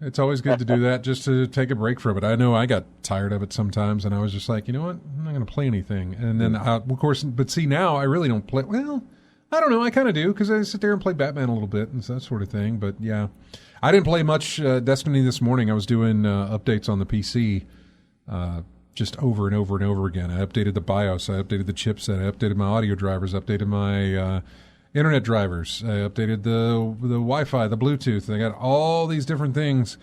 Speaker 2: It's always good to do that, just to take a break from it. I know I got tired of it sometimes, and I was just like, you know what? I'm not going to play anything. And then, of course, but see, now I really don't play. Well, I don't know. I kind of do, because I sit there and play Batman a little bit and that sort of thing. But yeah, I didn't play much Destiny this morning. I was doing updates on the PC just over and over and over again. I updated the BIOS. I updated the chipset. I updated my audio drivers. I updated my internet drivers. I updated the Wi-Fi, the Bluetooth. I got all these different things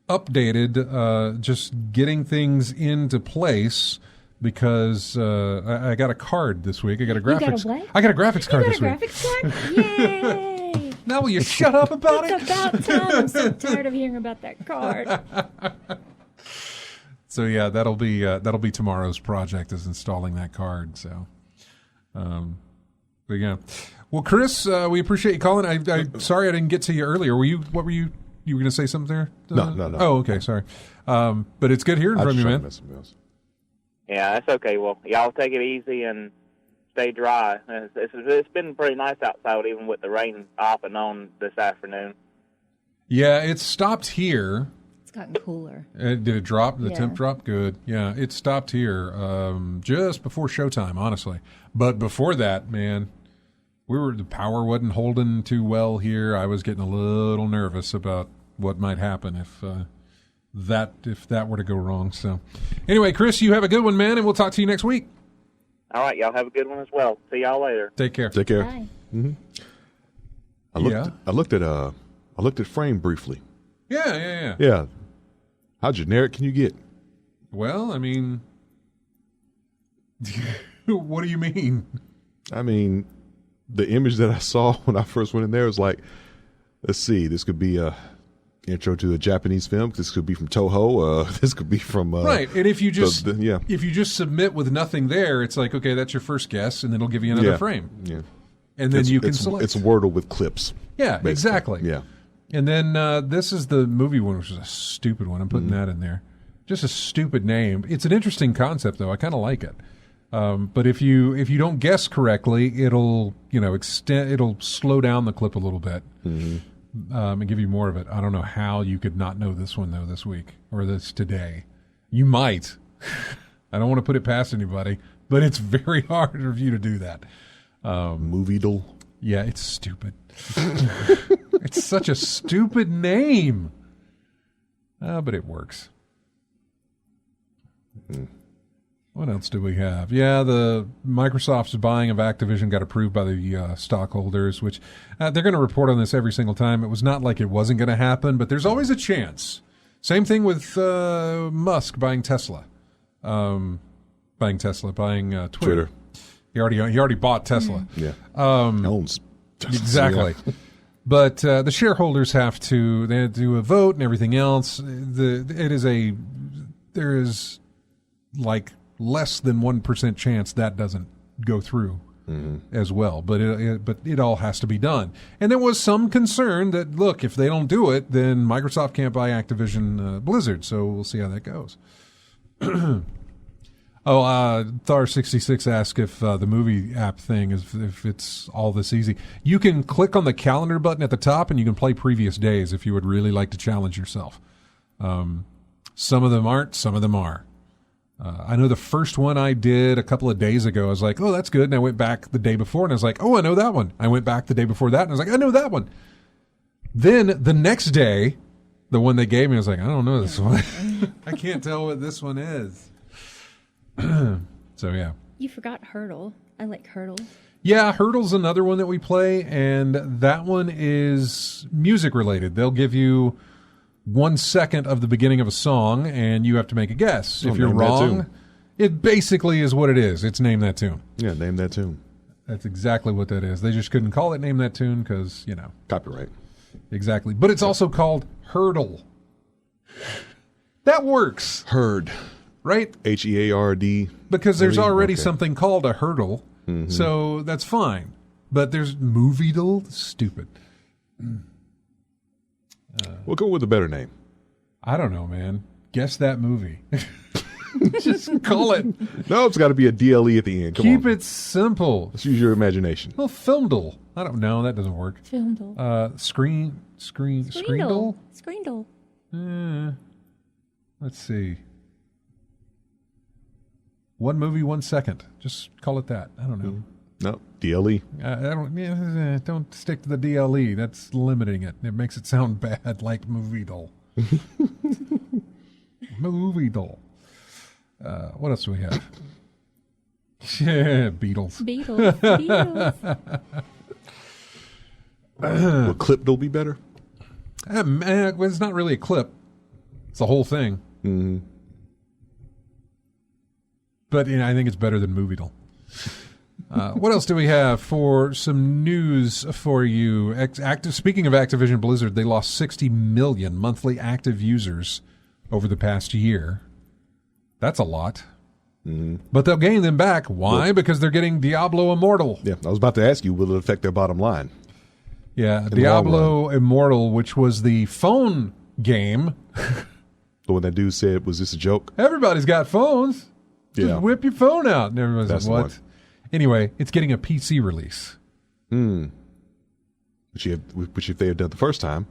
Speaker 2: updated, just getting things into place because I got a card this week. I got a graphics. I got a graphics card this week.
Speaker 3: Graphics card? Yay!
Speaker 2: Now will you shut up about it?
Speaker 3: It's about time. I'm so tired of hearing about that card.
Speaker 2: So yeah, that'll be tomorrow's project, is installing that card. So, but yeah. Well, Chris, we appreciate you calling. I'm sorry I didn't get to you earlier. What were you going to say something there?
Speaker 1: No.
Speaker 2: Oh, okay, sorry. But it's good hearing from you, man.
Speaker 4: Yeah, that's okay. Well, y'all take it easy and stay dry. It's been pretty nice outside, even with the rain off and on this afternoon.
Speaker 2: Yeah, it stopped here.
Speaker 3: It's gotten cooler.
Speaker 2: Did it drop? The temp drop? Good. Yeah, it stopped here just before showtime, honestly. But before that, man, the power wasn't holding too well here. I was getting a little nervous about what might happen if that were to go wrong. So anyway, Chris, you have a good one, man, and we'll talk to you next week.
Speaker 4: All right, y'all have a good one as well. See y'all later.
Speaker 2: Take care.
Speaker 1: Take care.
Speaker 3: Bye.
Speaker 1: Mm-hmm. I looked at Frame briefly.
Speaker 2: Yeah.
Speaker 1: How generic can you get?
Speaker 2: Well, I mean, what do you mean?
Speaker 1: I mean, the image that I saw when I first went in there was like, let's see, this could be a intro to a Japanese film. This could be from Toho. This could be from
Speaker 2: right. And if you just if you just submit with nothing there, it's like, okay, that's your first guess, and then it'll give you another frame.
Speaker 1: Yeah,
Speaker 2: and then you can select.
Speaker 1: It's Wordle with clips.
Speaker 2: Yeah, basically. Exactly.
Speaker 1: Yeah,
Speaker 2: and then this is the movie one, which is a stupid one. I'm putting that in there. Just a stupid name. It's an interesting concept, though. I kind of like it. But if you don't guess correctly, it'll it'll slow down the clip a little bit. Mm-hmm. And give you more of it. I don't know how you could not know this one, though, this week or this today. You might. I don't want to put it past anybody, but it's very hard for you to do that.
Speaker 1: Moviedle.
Speaker 2: Yeah, it's stupid. It's such a stupid name. But it works. Mm-hmm. What else do we have? Yeah, the Microsoft's buying of Activision got approved by the stockholders, which they're going to report on this every single time. It was not like it wasn't going to happen, but there's always a chance. Same thing with Musk buying Tesla, buying Twitter. He already bought Tesla.
Speaker 1: Yeah, owns Tesla.
Speaker 2: Exactly. Yeah. But the shareholders have to do a vote and everything else. There is like less than 1% chance that doesn't go through as well. But it all has to be done. And there was some concern that, look, if they don't do it, then Microsoft can't buy Activision Blizzard. So we'll see how that goes. Oh, Thar66 asked if the movie app thing is if it's all this easy. You can click on the calendar button at the top, and you can play previous days if you would really like to challenge yourself. Some of them aren't, some of them are. I know the first one I did a couple of days ago, I was like, oh, that's good. And I went back the day before, and I was like, oh, I know that one. I went back the day before that, and I was like, I know that one. Then the next day, the one they gave me, I was like, I don't know this one. I can't tell what this one is. So, yeah.
Speaker 3: You forgot Hurdle. I like Hurdle.
Speaker 2: Yeah, Hurdle's another one that we play, and that one is music related. They'll give you 1 second of the beginning of a song, and you have to make a guess. If you're wrong, it basically is what it is. It's Name That Tune.
Speaker 1: Yeah, Name That Tune.
Speaker 2: That's exactly what that is. They just couldn't call it Name That Tune because, you know.
Speaker 1: Copyright.
Speaker 2: Exactly. But it's also called Hurdle. That works.
Speaker 1: Herd.
Speaker 2: Right?
Speaker 1: H-E-A-R-D.
Speaker 2: Because there's already something called a hurdle, so that's fine. But there's Moviedle? Stupid.
Speaker 1: We'll go with a better name.
Speaker 2: I don't know, man. Guess that movie. Just call it.
Speaker 1: No, it's got to be a DLE at the end. Come on.
Speaker 2: Keep it simple.
Speaker 1: Let's use your imagination.
Speaker 2: Well, Filmdle. I don't know. That doesn't work.
Speaker 3: Filmdle.
Speaker 2: Screendle?
Speaker 3: Screendle.
Speaker 2: Let's see. 1 movie, 1 second. Just call it that. I don't know.
Speaker 1: No, DLE.
Speaker 2: Don't stick to the DLE. That's limiting it. It makes it sound bad, like Moviedle. Moviedle. What else do we have? Yeah, Beatles.
Speaker 3: Beatles.
Speaker 1: Will Clipdle be better?
Speaker 2: It's not really a clip. It's the whole thing.
Speaker 1: Mm-hmm.
Speaker 2: But I think it's better than Moviedle. What else do we have for some news for you? Speaking of Activision Blizzard, they lost 60 million monthly active users over the past year. That's a lot. Mm-hmm. But they'll gain them back. Why? Because they're getting Diablo Immortal.
Speaker 1: Yeah, I was about to ask you, will it affect their bottom line?
Speaker 2: Yeah, Diablo Immortal, which was the phone game.
Speaker 1: The one that dude said, was this a joke?
Speaker 2: Everybody's got phones. Just whip your phone out. And everyone's
Speaker 1: That's
Speaker 2: like, what? Anyway, it's getting a PC release.
Speaker 1: Which if they had done the first time.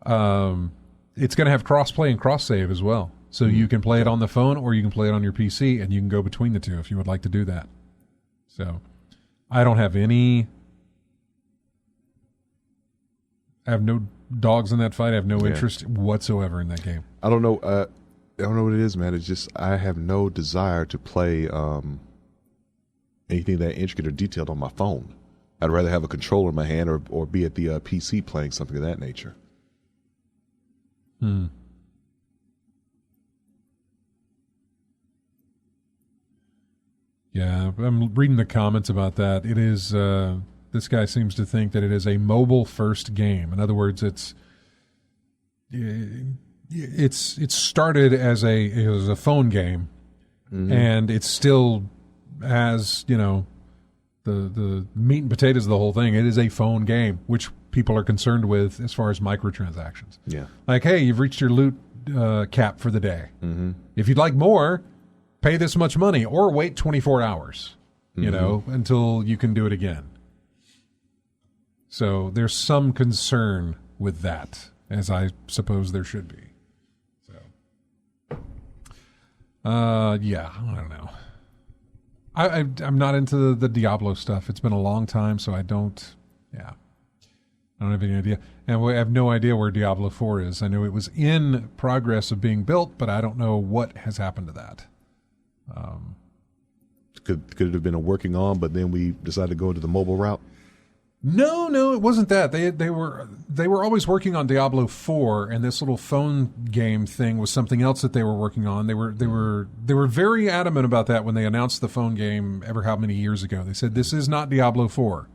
Speaker 2: It's going to have cross-play and cross-save as well. So you can play it on the phone or you can play it on your PC, and you can go between the two if you would like to do that. So I don't have any... I have no dogs in that fight. I have no interest whatsoever in that game. I
Speaker 1: don't know. I don't know what it is, man. It's just I have no desire to play anything that intricate or detailed on my phone. I'd rather have a controller in my hand or be at the PC playing something of that nature.
Speaker 2: Yeah, I'm reading the comments about that. It is... this guy seems to think that it is a mobile-first game. In other words, it's started as a phone game, and it still has, the meat and potatoes of the whole thing. It is a phone game, which people are concerned with as far as microtransactions.
Speaker 1: Yeah,
Speaker 2: like, hey, you've reached your loot cap for the day. If you'd like more, pay this much money, or wait 24 hours, until you can do it again. So there's some concern with that, as I suppose there should be. So, yeah, I don't know. I'm not into the Diablo stuff. It's been a long time, so I don't have any idea. And I have no idea where Diablo 4 is. I know it was in progress of being built, but I don't know what has happened to that.
Speaker 1: Could it have been a working on, but then we decided to go into the mobile route?
Speaker 2: No, it wasn't that. They were always working on Diablo 4, and this little phone game thing was something else that they were working on. They were very adamant about that when they announced the phone game ever how many years ago. They said this is not Diablo 4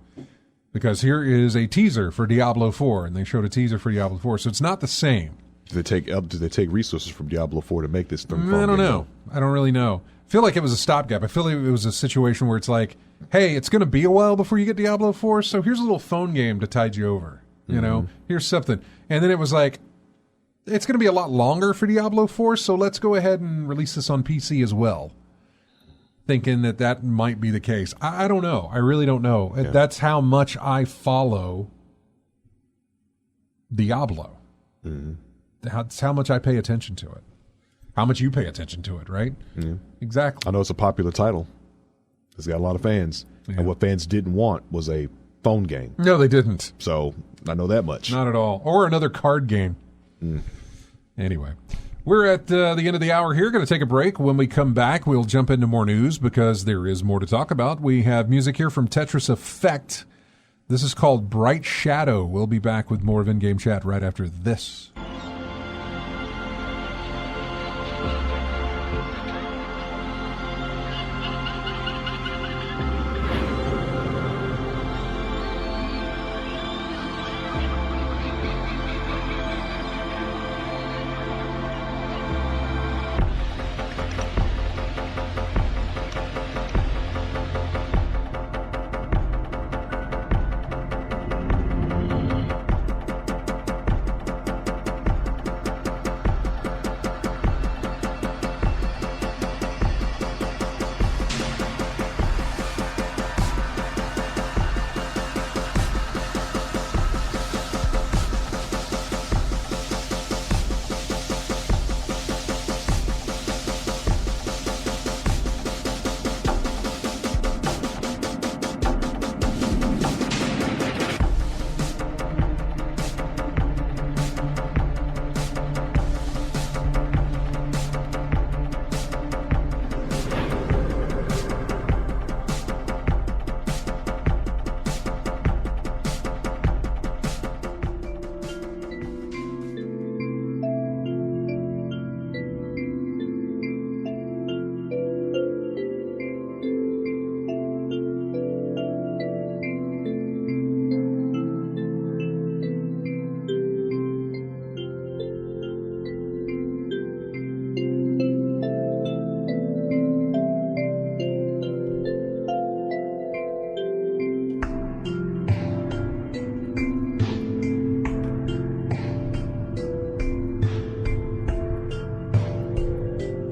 Speaker 2: because here is a teaser for Diablo 4, and they showed a teaser for Diablo 4. So it's not the same.
Speaker 1: Do they take resources from Diablo 4 to make this thing?
Speaker 2: I don't know. I don't really know. I feel like it was a stopgap. I feel like it was a situation where it's like, hey, it's going to be a while before you get Diablo 4, so here's a little phone game to tide you over. Here's something. And then it was like, it's going to be a lot longer for Diablo 4, so let's go ahead and release this on PC as well. thinking that might be the case. I don't know. I really don't know.
Speaker 1: Yeah.
Speaker 2: That's how much I follow Diablo.
Speaker 1: Mm-hmm.
Speaker 2: That's how much I pay attention to it. How much you pay attention to it, right?
Speaker 1: Mm-hmm.
Speaker 2: Exactly.
Speaker 1: I know it's a popular title. It's got a lot of fans.
Speaker 2: Yeah.
Speaker 1: And what fans didn't want was a phone game.
Speaker 2: No, they didn't.
Speaker 1: So I know that much.
Speaker 2: Not at all. Or another card game. Anyway, we're at the end of the hour here. Going to take a break. When we come back, we'll jump into more news because there is more to talk about. We have music here from Tetris Effect. This is called Bright Shadow. We'll be back with more of In-Game Chat right after this.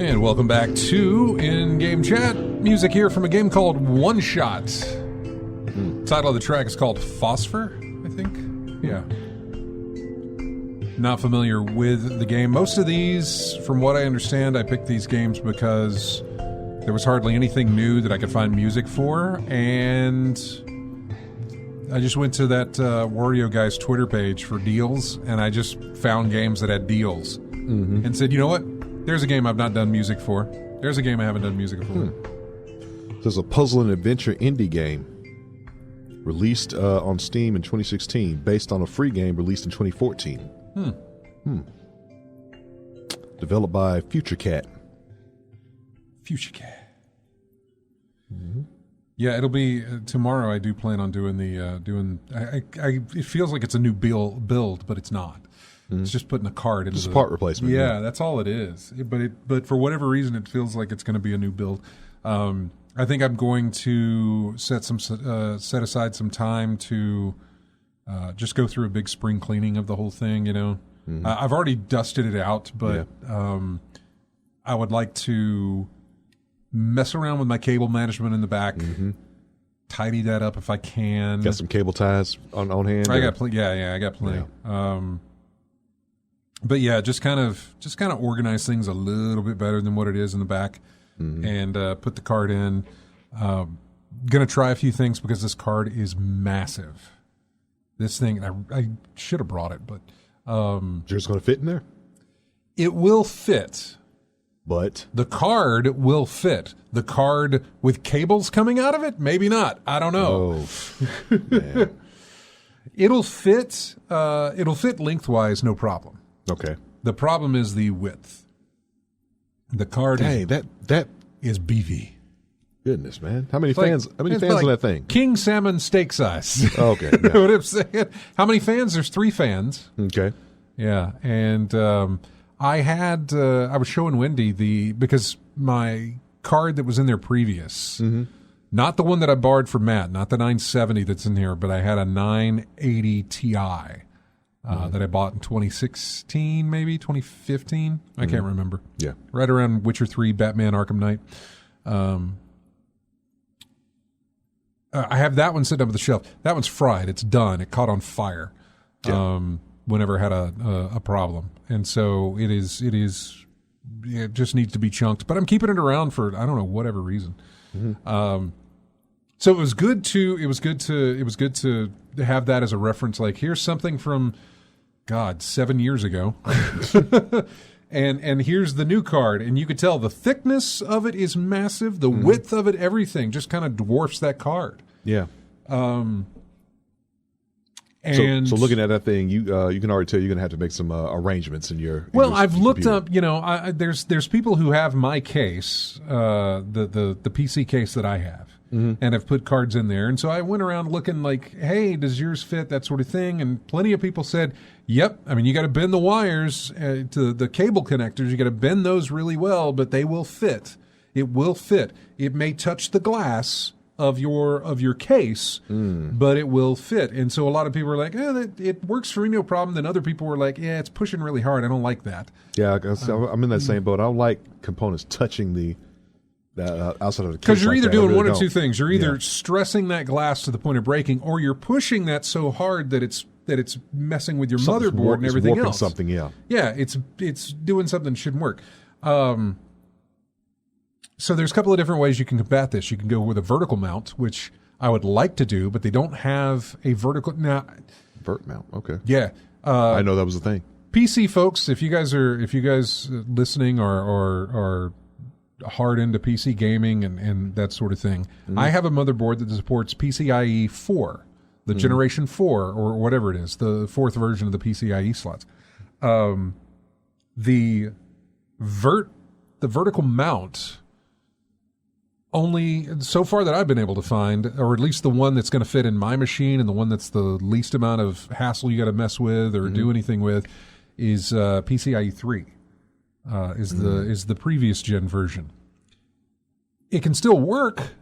Speaker 2: And welcome back to In-Game Chat. Music here from a game called One Shot. Title of the track is called Phosphor, I think. Yeah. Not familiar with the game. Most of these, from what I understand, I picked these games because there was hardly anything new that I could find music for, and I just went to that Wario guy's Twitter page for deals, and I just found games that had deals, and said, you know what? There's a game I've not done music for. There's a game I haven't done music for.
Speaker 1: There's a puzzle and adventure indie game released on Steam in 2016, based on a free game released in 2014. Developed by Future Cat.
Speaker 2: Future Cat. Yeah, it'll be tomorrow. I do plan on doing the it feels like it's a new build, but it's not. It's just putting a card into
Speaker 1: Just a part replacement.
Speaker 2: Yeah, that's all it is. But for whatever reason, it feels like it's going to be a new build. I think I'm going to set aside some time to just go through a big spring cleaning of the whole thing. You know, I've already dusted it out, but I would like to mess around with my cable management in the back. Tidy that up if I can.
Speaker 1: Got some cable ties on hand?
Speaker 2: I got plenty. I got plenty.
Speaker 1: Yeah.
Speaker 2: But yeah, just kind of organize things a little bit better than what it is in the back, and put the card in. Gonna try a few things because this card is massive. This thing, I should have brought it, but
Speaker 1: Yours going to fit in there?
Speaker 2: it will fit.
Speaker 1: But
Speaker 2: The card will fit. The card with cables coming out of it, maybe not. I don't know.
Speaker 1: man.
Speaker 2: It'll fit. It'll fit lengthwise, no problem.
Speaker 1: Okay.
Speaker 2: The problem is the width. The card
Speaker 1: Dang, that
Speaker 2: is beefy.
Speaker 1: goodness, man. How many
Speaker 2: It's like-
Speaker 1: fans? How many
Speaker 2: it's
Speaker 1: fans
Speaker 2: like
Speaker 1: on that thing?
Speaker 2: King salmon steak size.
Speaker 1: Okay.
Speaker 2: You know what I'm saying? How many fans? There's 3 fans.
Speaker 1: Okay.
Speaker 2: Yeah, and I was showing Wendy because my card that was in there previous, not the one that I borrowed from Matt, not the 970 that's in here, but I had a 980 Ti that I bought in 2016, maybe 2015. I can't remember.
Speaker 1: Yeah.
Speaker 2: Right around Witcher 3, Batman Arkham Knight. I have that one sitting up on the shelf. That one's fried. It's done. It caught on fire.
Speaker 1: Yeah.
Speaker 2: Whenever it had a problem, and so it just needs to be chunked. But I'm keeping it around for I don't know whatever reason. Mm-hmm. So it was good to have that as a reference. Like here's something from 7 years ago, and here's the new card, and you could tell the thickness of it is massive. The width of it, everything just kind of dwarfs that card.
Speaker 1: Yeah.
Speaker 2: And
Speaker 1: so looking at that thing, you can already tell you're going to have to make some arrangements in your.
Speaker 2: I've looked
Speaker 1: computer.
Speaker 2: up. There's people who have my case, the PC case that I have, and have put cards in there. And so I went around looking like, hey, does yours fit? That sort of thing. And plenty of people said, yep. I mean, you got to bend the wires to the cable connectors. You got to bend those really well, but they will fit. It will fit. It may touch the glass of your case, but it will fit. And so a lot of people were like, it works for me, no problem. Then other people were like, yeah, it's pushing really hard. I don't like that.
Speaker 1: Yeah, I'm in that same boat. I don't like components touching the outside of the case.
Speaker 2: Because you're either doing one or
Speaker 1: don't.
Speaker 2: two things. You're either stressing that glass to the point of breaking, or you're pushing that so hard that it's messing with your motherboard and everything
Speaker 1: warping
Speaker 2: else.
Speaker 1: Something, yeah.
Speaker 2: Yeah, it's doing something that shouldn't work. So there's a couple of different ways you can combat this. You can go with a vertical mount, which I would like to do, but they don't have a vertical now.
Speaker 1: Vert mount, okay.
Speaker 2: Yeah,
Speaker 1: I know that was a thing.
Speaker 2: PC folks, if you guys listening are hard into PC gaming and that sort of thing, I have a motherboard that supports PCIe 4, the Generation 4 or whatever it is, the fourth version of the PCIe slots. The vertical mount. Only so far that I've been able to find, or at least the one that's going to fit in my machine and the one that's the least amount of hassle you got to mess with or do anything with, is PCIe 3. Is the previous gen version. It can still work.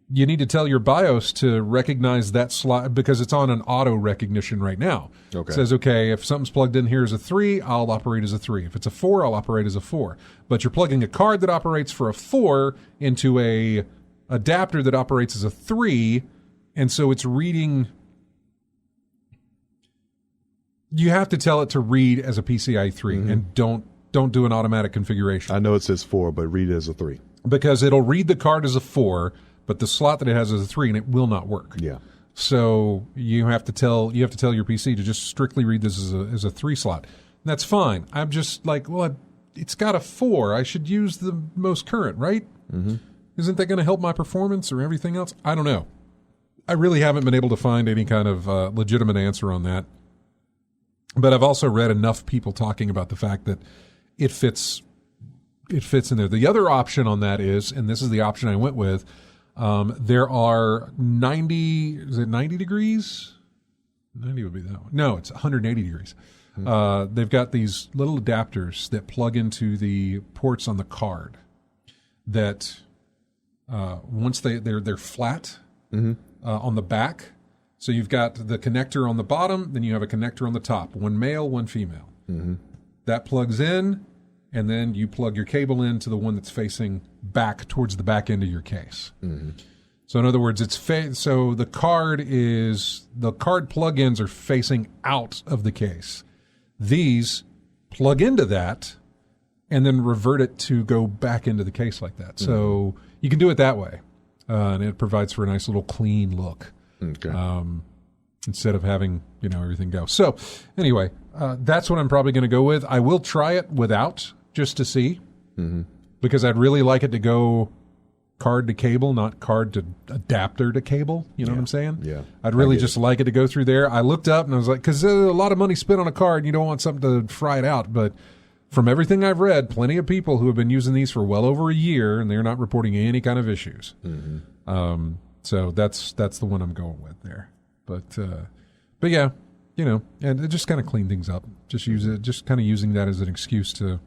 Speaker 2: You need to tell your BIOS to recognize that slot because it's on an auto recognition right now.
Speaker 1: Okay.
Speaker 2: It says, okay, if something's plugged in here as a 3, I'll operate as a 3. If it's a 4, I'll operate as a 4. But you're plugging a card that operates for a 4 into a adapter that operates as a 3, and so it's reading. You have to tell it to read as a PCI 3, and don't do an automatic configuration.
Speaker 1: I know it says 4, but read it as a 3.
Speaker 2: Because it'll read the card as a 4, but the slot that it has is a 3, and it will not work.
Speaker 1: Yeah.
Speaker 2: So you have to tell your PC to just strictly read this as a 3 slot. And that's fine. I'm just like, well, it's got a 4. I should use the most current, right? Isn't that going to help my performance or everything else? I don't know. I really haven't been able to find any kind of legitimate answer on that. But I've also read enough people talking about the fact that it fits in there. The other option on that is, and this is the option I went with, there are 90 degrees? 90 would be that one. No, it's 180 degrees. They've got these little adapters that plug into the ports on the card that once they're flat on the back. So you've got the connector on the bottom, then you have a connector on the top, one male, one female. That plugs in, and then you plug your cable into the one that's facing back towards the back end of your case. So in other words, so the card plug-ins are facing out of the case. These plug into that and then revert it to go back into the case like that. So you can do it that way, and it provides for a nice little clean look.
Speaker 1: Okay.
Speaker 2: Instead of having everything go. So anyway, that's what I'm probably going to go with. I will try it without, just to see, because I'd really like it to go card to cable, not card to adapter to cable. You know what I'm saying?
Speaker 1: Yeah.
Speaker 2: I'd really just like it to go through there. I looked up and I was like, because there's a lot of money spent on a card, and you don't want something to fry it out. But from everything I've read, plenty of people who have been using these for well over a year, and they're not reporting any kind of issues. So that's the one I'm going with there. But yeah, and it just kind of clean things up. Just kind of using that as an excuse to,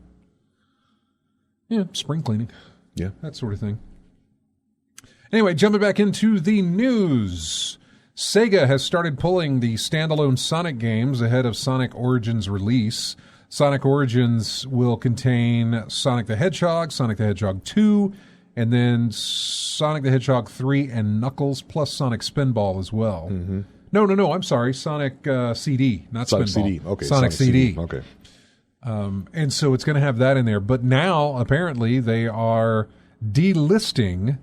Speaker 2: spring cleaning.
Speaker 1: Yeah.
Speaker 2: That sort of thing. Anyway, jumping back into the news. Sega has started pulling the standalone Sonic games ahead of Sonic Origins release. Sonic Origins will contain Sonic the Hedgehog, Sonic the Hedgehog 2, and then Sonic the Hedgehog 3 and Knuckles plus Sonic Spinball as well.
Speaker 1: Mm-hmm.
Speaker 2: No, I'm sorry, Sonic CD, not
Speaker 1: Sonic
Speaker 2: Spinball.
Speaker 1: CD. Okay,
Speaker 2: Sonic CD.
Speaker 1: Okay.
Speaker 2: And so it's going to have that in there. But now, apparently, they are delisting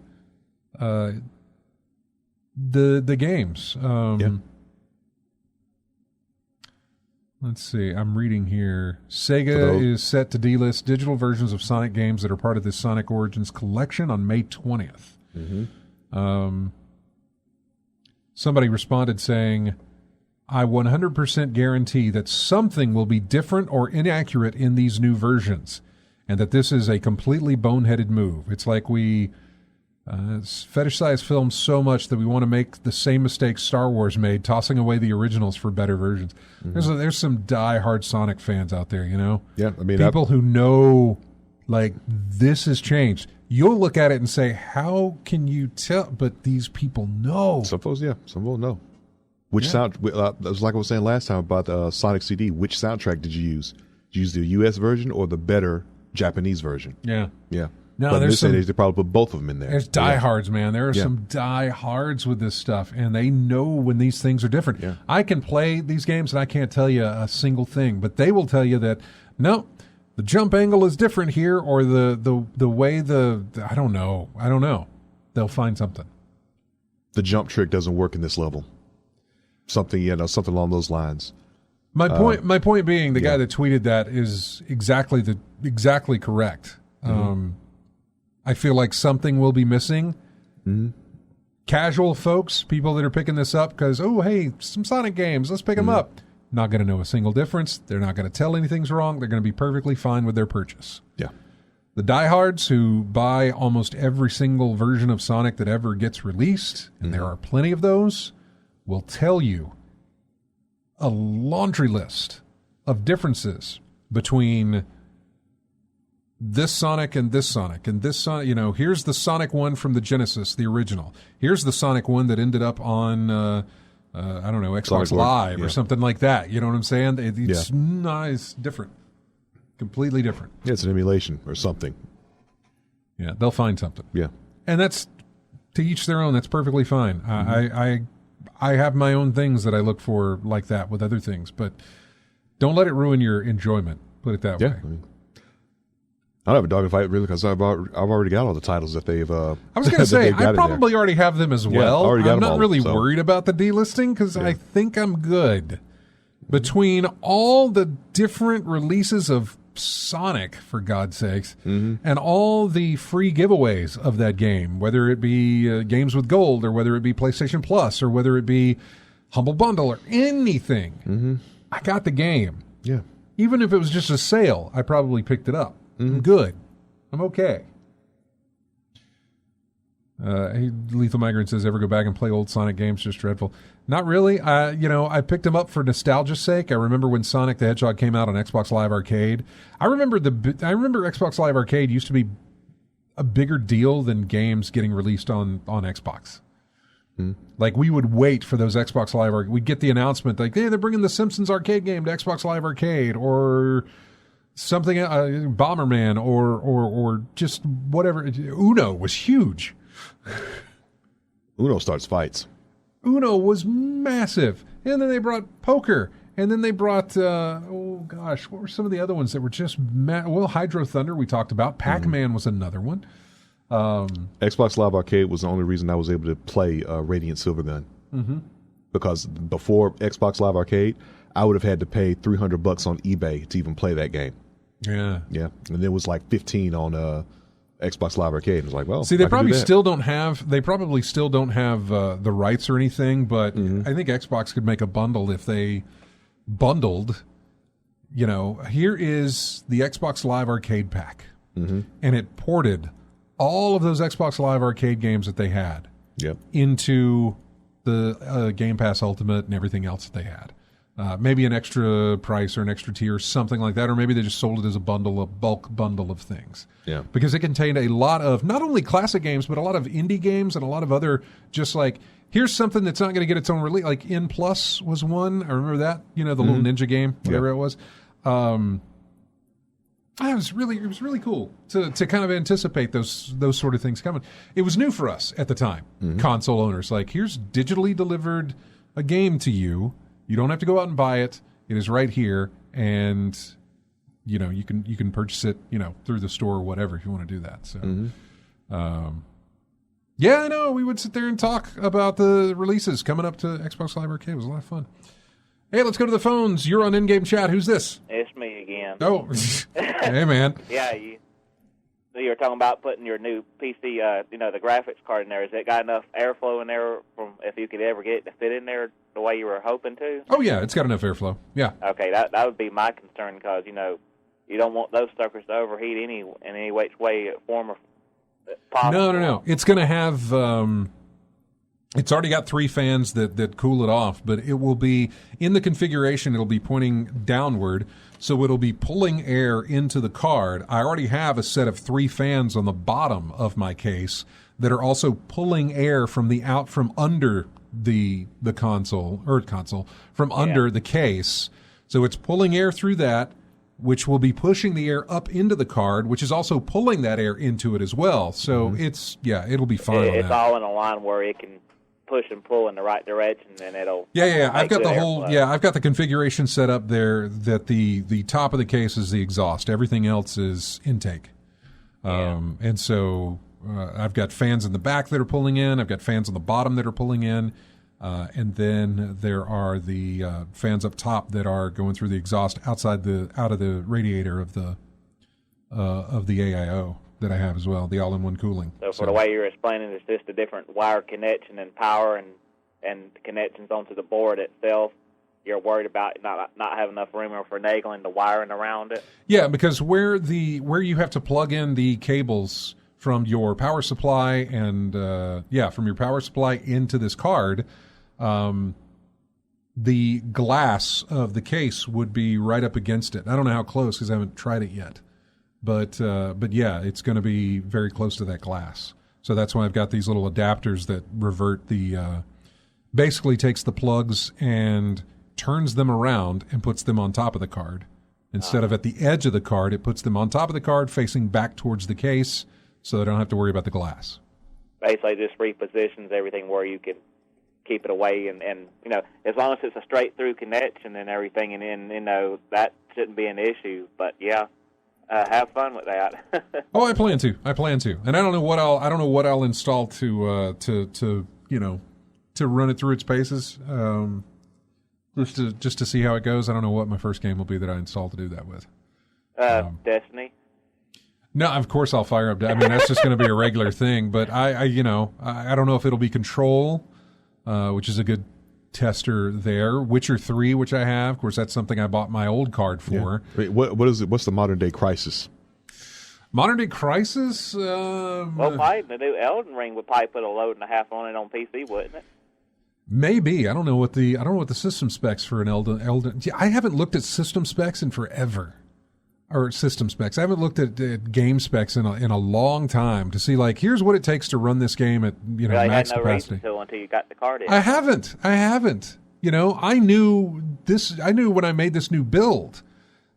Speaker 2: the games. Let's see. I'm reading here. Sega is set to delist digital versions of Sonic games that are part of this Sonic Origins collection on May 20th. Mm-hmm. Somebody responded saying, I 100% guarantee that something will be different or inaccurate in these new versions, and that this is a completely boneheaded move. It's like we fetishize films so much that we want to make the same mistakes Star Wars made, tossing away the originals for better versions. Mm-hmm. There's some die-hard Sonic fans out there, you know?
Speaker 1: Yeah, I mean...
Speaker 2: People who know, like, this has changed. You'll look at it and say, how can you tell? But these people know.
Speaker 1: Some folks know. Which sound? That's like I was saying last time about Sonic CD. Which soundtrack did you use? Did you use the U.S. version or the better Japanese version?
Speaker 2: Yeah.
Speaker 1: No,
Speaker 2: but
Speaker 1: there's they probably put both of them in there.
Speaker 2: There's diehards, man. There are some diehards with this stuff, and they know when these things are different. Yeah. I can play these games, and I can't tell you a single thing, but they will tell you that, no, the jump angle is different here, or the way I don't know. They'll find something.
Speaker 1: The jump trick doesn't work in this level. Something along those lines.
Speaker 2: My point being, the guy that tweeted that is exactly correct. Mm-hmm. I feel like something will be missing. Mm-hmm. Casual folks, people that are picking this up because, oh, hey, some Sonic games, let's pick them up. Not going to know a single difference. They're not going to tell anything's wrong. They're going to be perfectly fine with their purchase.
Speaker 1: Yeah.
Speaker 2: The diehards who buy almost every single version of Sonic that ever gets released, and there are plenty of those, will tell you a laundry list of differences between this Sonic and this Sonic and this Sonic. You know, here's the Sonic one from the Genesis, the original. Here's the Sonic one that ended up on, I don't know, Xbox Live or something like that. You know what I'm saying? It's nice, different, completely different.
Speaker 1: Yeah, it's an emulation or something.
Speaker 2: Yeah, they'll find something.
Speaker 1: Yeah.
Speaker 2: And that's, to each their own, that's perfectly fine. I have my own things that I look for like that with other things, but don't let it ruin your enjoyment. Put it that way.
Speaker 1: I mean, I don't have a dog in the fight really because I've already got all the titles that they've.
Speaker 2: I was going to say I probably already have them as well. I'm not really worried about the delisting because I think I'm good. Between all the different releases of Sonic, for God's sakes, and all the free giveaways of that game, whether it be games with gold or whether it be PlayStation Plus or whether it be Humble Bundle or anything, I got the game.
Speaker 1: Yeah.
Speaker 2: Even if it was just a sale, I probably picked it up. I'm good. I'm okay. Lethal Migrant says, ever go back and play old Sonic games? Just dreadful. Not really. I picked them up for nostalgia's sake. I remember when Sonic the Hedgehog came out on Xbox Live Arcade. I remember Xbox Live Arcade used to be a bigger deal than games getting released on Xbox. Like, we would wait for those Xbox Live Arcade. We'd get the announcement like, hey, they're bringing the Simpsons arcade game to Xbox Live Arcade, or something, Bomberman, or just whatever. Uno was huge.
Speaker 1: Uno starts fights.
Speaker 2: Uno was massive. And then they brought poker. And then they brought, what were some of the other ones that were just, Hydro Thunder we talked about. Pac-Man was another one.
Speaker 1: Xbox Live Arcade was the only reason I was able to play Radiant Silvergun. Because before Xbox Live Arcade, I would have had to pay $300 on eBay to even play that game.
Speaker 2: Yeah.
Speaker 1: And it was like $15 on Xbox Live Arcade. It was like, well,
Speaker 2: see, they probably still don't have the rights or anything, but I think Xbox could make a bundle if they bundled, here is the Xbox Live Arcade pack. And it ported all of those Xbox Live Arcade games that they had into the Game Pass Ultimate and everything else that they had. Maybe an extra price or an extra tier, something like that, or maybe they just sold it as a bulk bundle of things. Yeah, because it contained a lot of not only classic games, but a lot of indie games and a lot of other, just like, here's something that's not going to get its own release. Like N Plus was one. I remember that. The little ninja game, whatever it was. It was really cool to kind of anticipate those sort of things coming. It was new for us at the time, console owners. Like, here's digitally delivered a game to you. You don't have to go out and buy it. It is right here, and you can purchase it through the store or whatever if you want to do that. So, yeah, I know we would sit there and talk about the releases coming up to Xbox Live Arcade. It was a lot of fun. Hey, let's go to the phones. You're on in-game chat. Who's this?
Speaker 4: It's me again.
Speaker 2: Oh, hey, man.
Speaker 4: Yeah, you were talking about putting your new PC, the graphics card in there. Has it got enough airflow in there from if you could ever get it to fit in there the way you were hoping to?
Speaker 2: Oh, yeah, it's got enough airflow. Yeah.
Speaker 4: Okay, that would be my concern because, you don't want those suckers to overheat in any which way, form, or possible.
Speaker 2: No. It's going to have... It's already got 3 fans that cool it off, but it will be, in the configuration, it'll be pointing downward, so it'll be pulling air into the card. I already have a set of 3 fans on the bottom of my case that are also pulling air from under the console, from under the case. So it's pulling air through that, which will be pushing the air up into the card, which is also pulling that air into it as well. So it'll be fine.
Speaker 4: It's all in a line where it can push and pull in the right direction, and it'll
Speaker 2: I've got the whole I've got the configuration set up there that the top of the case is the exhaust, everything else is intake. And so I've got fans in the back that are pulling in, I've got fans on the bottom that are pulling in, and then there are the fans up top that are going through the exhaust out of the radiator of the AIO that I have as well, the all-in-one cooling.
Speaker 4: So for the way you're explaining, it's just a different wire connection and power and connections onto the board itself. You're worried about not having enough room for finagling the wiring around it? Yeah,
Speaker 2: because where you have to plug in the cables from your power supply and from your power supply into this card, the glass of the case would be right up against it. I don't know how close because I haven't tried it yet. But yeah, it's going to be very close to that glass. So that's why I've got these little adapters that revert basically takes the plugs and turns them around and puts them on top of the card. Instead of at the edge of the card, it puts them on top of the card facing back towards the case so I don't have to worry about the glass.
Speaker 4: Basically just repositions everything where you can keep it away and as long as it's a straight through connection and everything, and then that shouldn't be an issue. But yeah. Have fun with that.
Speaker 2: Oh, I plan to, and I don't know what I'll install to run it through its paces, just to see how it goes. I don't know what my first game will be that I install to do that with.
Speaker 4: Destiny.
Speaker 2: No, of course I'll fire up. I mean, that's just going to be a regular thing. But I don't know if it'll be Control, which is a good tester there. Witcher 3, which I have. Of course, that's something I bought my old card for.
Speaker 1: Yeah. Wait, what is it? What's the modern day Crisis?
Speaker 2: Modern day Crisis?
Speaker 4: Well, the new Elden Ring would probably put a load and a half on it on PC, wouldn't it?
Speaker 2: Maybe. I don't know what the system specs for an Elden. I haven't looked at system specs in forever. Or system specs. I haven't looked at game specs in a long time to see, like, here's what it takes to run this game at max capacity.
Speaker 4: Until you got the card in.
Speaker 2: I haven't. I knew when I made this new build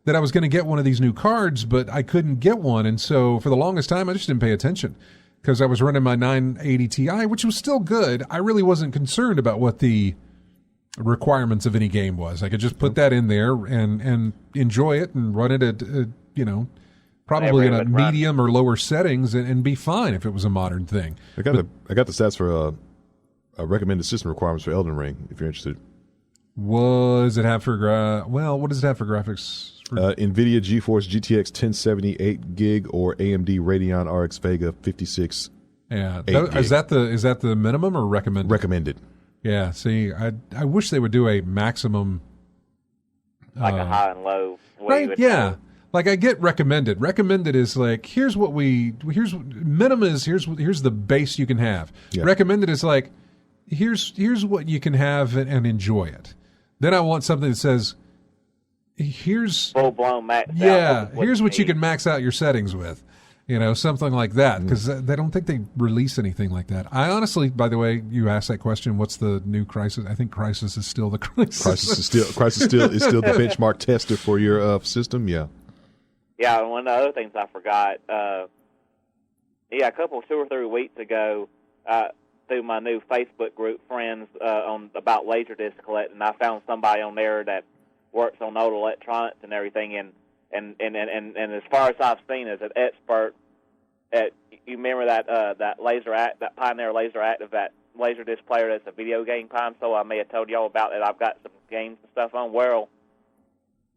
Speaker 2: that I was going to get one of these new cards, but I couldn't get one, and so for the longest time I just didn't pay attention because I was running my 980 Ti, which was still good. I really wasn't concerned about what the requirements of any game was. I could just put that in there and enjoy it and run it at probably in a medium or lower settings and be fine if it was a modern thing.
Speaker 1: I got the stats for recommended system requirements for Elden Ring if you're interested.
Speaker 2: What does it have for graphics?
Speaker 1: NVIDIA GeForce GTX 1070 8 gig or AMD Radeon RX Vega 56.
Speaker 2: Yeah, is that the minimum or recommended?
Speaker 1: Recommended.
Speaker 2: Yeah, see, I wish they would do a maximum.
Speaker 4: Like a high and low.
Speaker 2: Right, yeah. Like I get recommended. Recommended is like, here's minimum is here's the base you can have. Yeah. Recommended is like, here's what you can have and enjoy it. Then I want something that says, here's
Speaker 4: full blown max.
Speaker 2: Yeah, here's what you can max out your settings with. Something like that, because they don't think they release anything like that. I honestly, by the way, you asked that question, what's the new Crisis? I think Crisis is still the Crisis.
Speaker 1: Crisis is still the benchmark tester for your system, yeah.
Speaker 4: Yeah, one of the other things I forgot. A couple 2 or 3 weeks ago, through my new Facebook group friends about Laserdisc collecting, I found somebody on there that works on old electronics and everything, and as far as I've seen, as an expert at, you remember that that Pioneer Laser Active, that Laserdisc player that's a video game console I may have told y'all about, that I've got some games and stuff on. Well,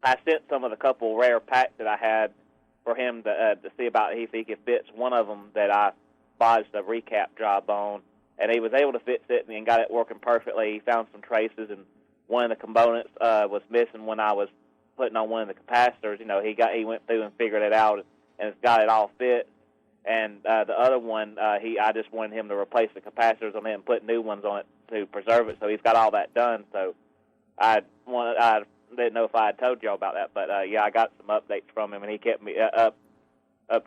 Speaker 4: I sent some of the couple rare packs that I had for him to see about if he could fix one of them that I bodged a recap job on, and he was able to fix it and got it working perfectly. He found some traces, and one of the components was missing when I was putting on one of the capacitors. He went through and figured it out, and it's got it all fixed. And the other one, I just wanted him to replace the capacitors on it and put new ones on it to preserve it. So he's got all that done. So I didn't know if I had told y'all about that, but I got some updates from him, and he kept me up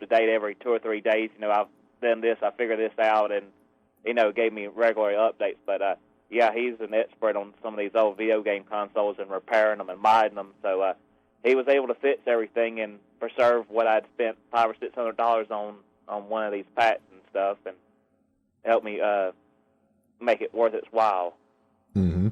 Speaker 4: to date every 2 or 3 days. I've done this, I figured this out, and gave me regular updates. But he's an expert on some of these old video game consoles and repairing them and modding them. So he was able to fix everything and preserve what I'd spent $500 or $600 on one of these packs and stuff, and help me make it worth its while.
Speaker 1: Mm-hmm.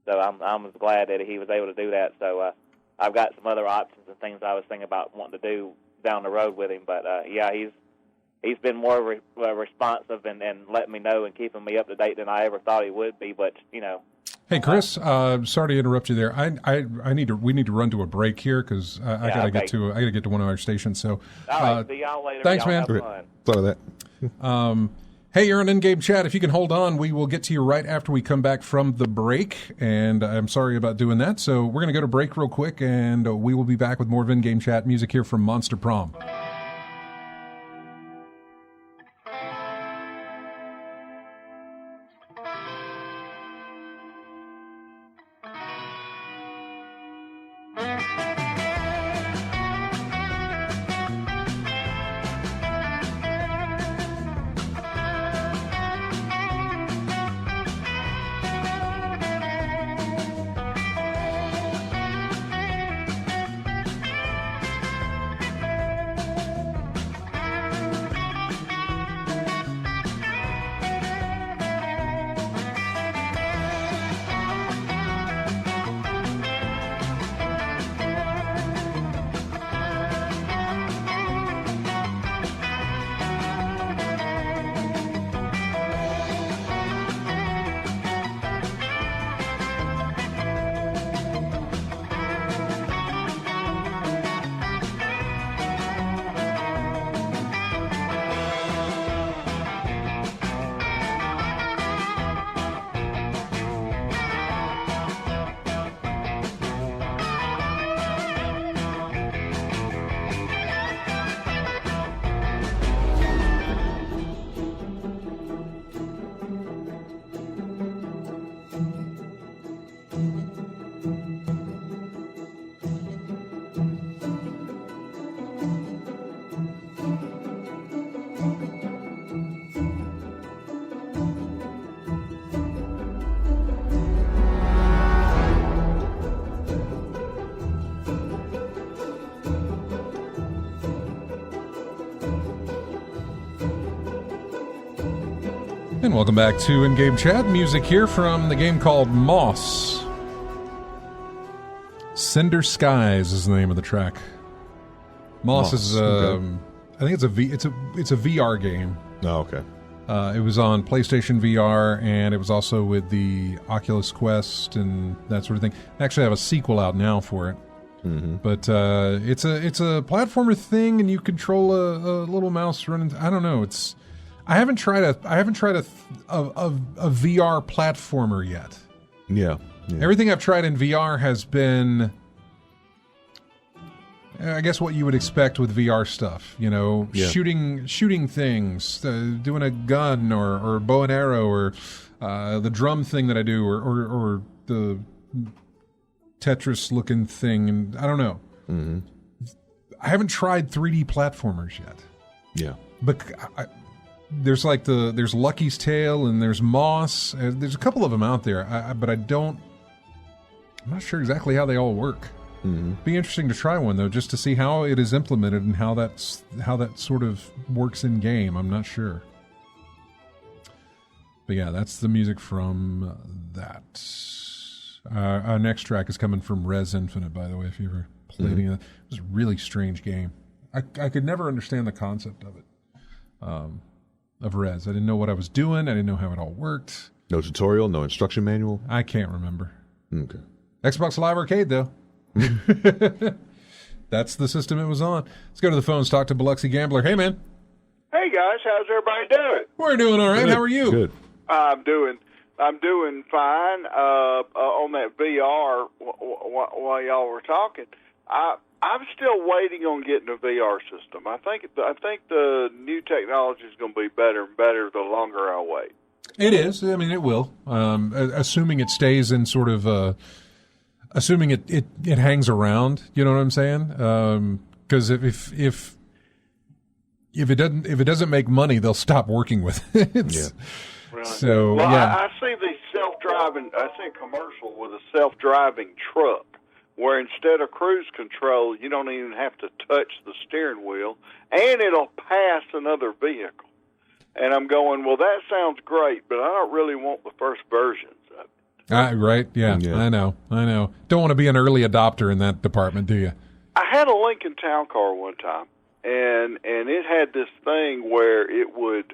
Speaker 4: So I'm glad that he was able to do that. So I've got some other options and things I was thinking about wanting to do down the road with him. But he's been more responsive and letting me know and keeping me up to date than I ever thought he would be. But
Speaker 2: Hey Chris, sorry to interrupt you there. We need to run to a break here because I gotta get to one of our stations. So
Speaker 4: all right, see y'all later.
Speaker 2: Thanks,
Speaker 4: y'all
Speaker 2: man.
Speaker 4: Have fun.
Speaker 1: Thought of that.
Speaker 2: Hey, you're on in-game chat. If you can hold on, we will get to you right after we come back from the break. And I'm sorry about doing that. So we're going to go to break real quick, and we will be back with more of in-game chat music here from Monster Prom. And welcome back to In-Game Chat. Music here from the game called Moss. Cinder Skies is the name of the track. Moss is
Speaker 1: okay.
Speaker 2: I think it's a VR game.
Speaker 1: Oh, okay.
Speaker 2: It was on PlayStation VR, and it was also with the Oculus Quest and that sort of thing. They actually have a sequel out now for it.
Speaker 1: Mm-hmm.
Speaker 2: But it's a platformer thing, and you control a little mouse running. I don't know. I haven't tried a VR platformer yet.
Speaker 1: Yeah.
Speaker 2: Everything I've tried in VR has been, I guess, what you would expect with VR stuff. Shooting things, doing a gun or bow and arrow, or the drum thing that I do, or the Tetris-looking thing, and I don't know.
Speaker 1: Mm-hmm.
Speaker 2: I haven't tried 3D platformers yet.
Speaker 1: Yeah.
Speaker 2: But there's Lucky's Tale, and there's Moss. There's a couple of them out there, but I'm not sure exactly how they all work. Be interesting to try one though, just to see how it is implemented and how that sort of works in game. I'm not sure. But yeah, that's the music from that. Our next track is coming from Res Infinite, by the way, if you ever played it. It was a really strange game. I could never understand the concept of it, of Res. I didn't know what I was doing. I didn't know how it all worked.
Speaker 1: No tutorial, no instruction manual?
Speaker 2: I can't remember.
Speaker 1: Okay.
Speaker 2: Xbox Live Arcade, though. That's the system it was on. Let's go to the phones, talk to Biloxi Gambler. Hey, man.
Speaker 5: Hey, guys. How's everybody doing?
Speaker 2: We're doing all right.
Speaker 1: Good.
Speaker 2: How are you?
Speaker 1: Good.
Speaker 5: I'm doing fine. On that VR, while y'all were talking, I'm still waiting on getting a VR system. I think the new technology is going to be better and better the longer I wait.
Speaker 2: It is. I mean, it will. Assuming it stays in sort of, assuming it hangs around. You know what I'm saying? Because if it doesn't make money, they'll stop working with it.
Speaker 1: Yeah.
Speaker 5: Right.
Speaker 2: So
Speaker 5: well,
Speaker 2: yeah,
Speaker 5: I see these self-driving. I see a commercial with a self-driving truck where instead of cruise control, you don't even have to touch the steering wheel, and it'll pass another vehicle. And I'm going, well, that sounds great, but I don't really want the first versions of it.
Speaker 2: Right? Yeah, I know. Don't want to be an early adopter in that department, do you?
Speaker 5: I had a Lincoln Town Car one time, and it had this thing where it would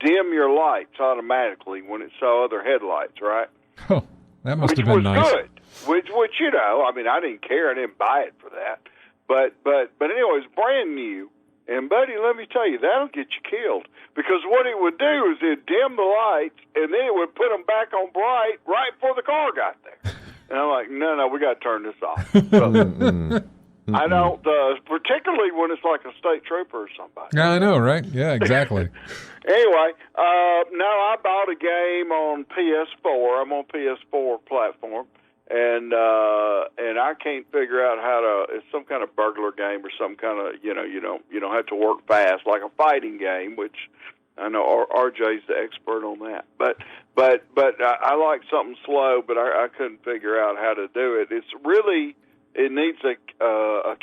Speaker 5: dim your lights automatically when it saw other headlights, right?
Speaker 2: Oh, that must have been nice.
Speaker 5: Good. Which you know, I mean, I didn't care. I didn't buy it for that. But anyway, it's brand new. And, buddy, let me tell you, that'll get you killed. Because what it would do is it'd dim the lights, and then it would put them back on bright right before the car got there. And I'm like, no, we got to turn this off. So, I don't, particularly when it's like a state trooper or somebody.
Speaker 2: Yeah, I know, right? Yeah, exactly.
Speaker 5: Anyway, no, I bought a game on PS4. I'm on PS4 platform. And I can't figure out how to. It's some kind of burglar game or some kind of you don't have to work fast like a fighting game, which I know RJ's the expert on that. But I like something slow, but I couldn't figure out how to do it. It needs a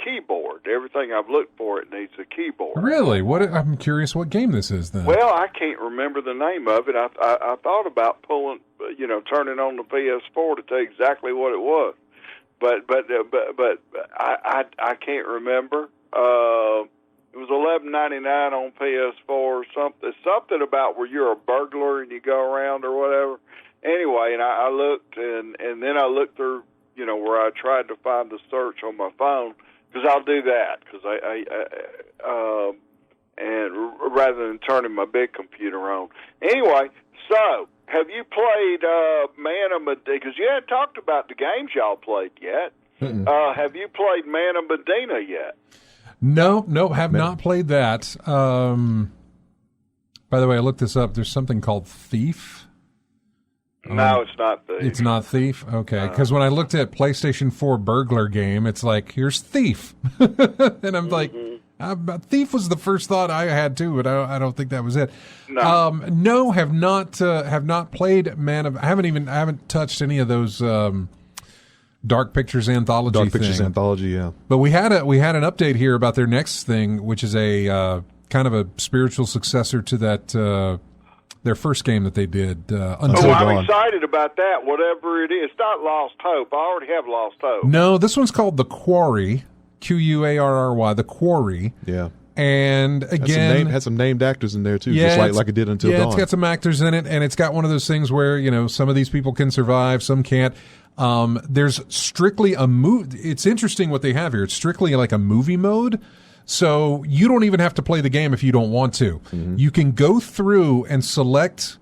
Speaker 5: keyboard. Everything I've looked for, it needs a keyboard.
Speaker 2: Really? I'm curious what game this is then.
Speaker 5: Well, I can't remember the name of it. I thought about turning on the PS4 to tell you exactly what it was, but I can't remember. It was $11.99 on PS4 or something about where you're a burglar and you go around or whatever. Anyway, and I looked and then I looked through. Where I tried to find the search on my phone, because I'll do that, because and rather than turning my big computer on. Anyway, so have you played Man of Medina? Because you hadn't talked about the games y'all played yet. Have you played Man of Medina yet?
Speaker 2: No, have not played that. By the way, I looked this up. There's something called Thief.
Speaker 5: No, it's not Thief.
Speaker 2: It's not Thief? Okay. Because when I looked at PlayStation 4 burglar game, it's like, here's Thief. And I'm like, Thief was the first thought I had too, but I don't think that was it.
Speaker 5: No.
Speaker 2: No, have not played I haven't touched any of those Dark Pictures anthology
Speaker 1: Dark Pictures anthology, yeah.
Speaker 2: But we had an update here about their next thing, which is a kind of a spiritual successor to that their first game that they did, Until
Speaker 5: I'm
Speaker 2: Dawn.
Speaker 5: excited about that, whatever it is. It's not Lost Hope. I already have Lost Hope.
Speaker 2: No, this one's called The Quarry, Quarry, The Quarry.
Speaker 1: Yeah.
Speaker 2: And again...
Speaker 1: Had some named actors in there, too, just like it did Until Dawn.
Speaker 2: Yeah, it's got some actors in it, and it's got one of those things where, some of these people can survive, some can't. There's strictly a It's interesting what they have here. It's strictly like a movie mode. So you don't even have to play the game if you don't want to. Mm-hmm. You can go through and select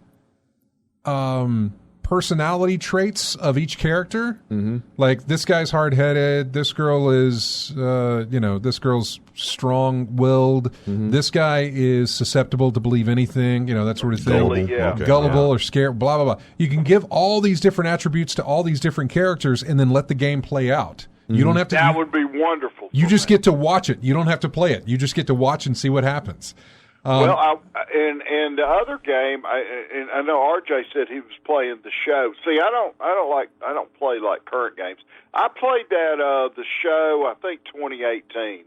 Speaker 2: personality traits of each character. Mm-hmm. Like, this guy's hard-headed. This girl is, this girl's strong-willed. Mm-hmm. This guy is susceptible to believe anything, that sort of thing. Gullible or scared, blah, blah, blah. You can give all these different attributes to all these different characters and then let the game play out. You don't have to.
Speaker 5: That would be wonderful.
Speaker 2: You just get to watch it. You don't have to play it. You just get to watch and see what happens,
Speaker 5: And the other game, I know RJ said he was playing the show. See, I don't play like current games. I played that the show, I think 2018,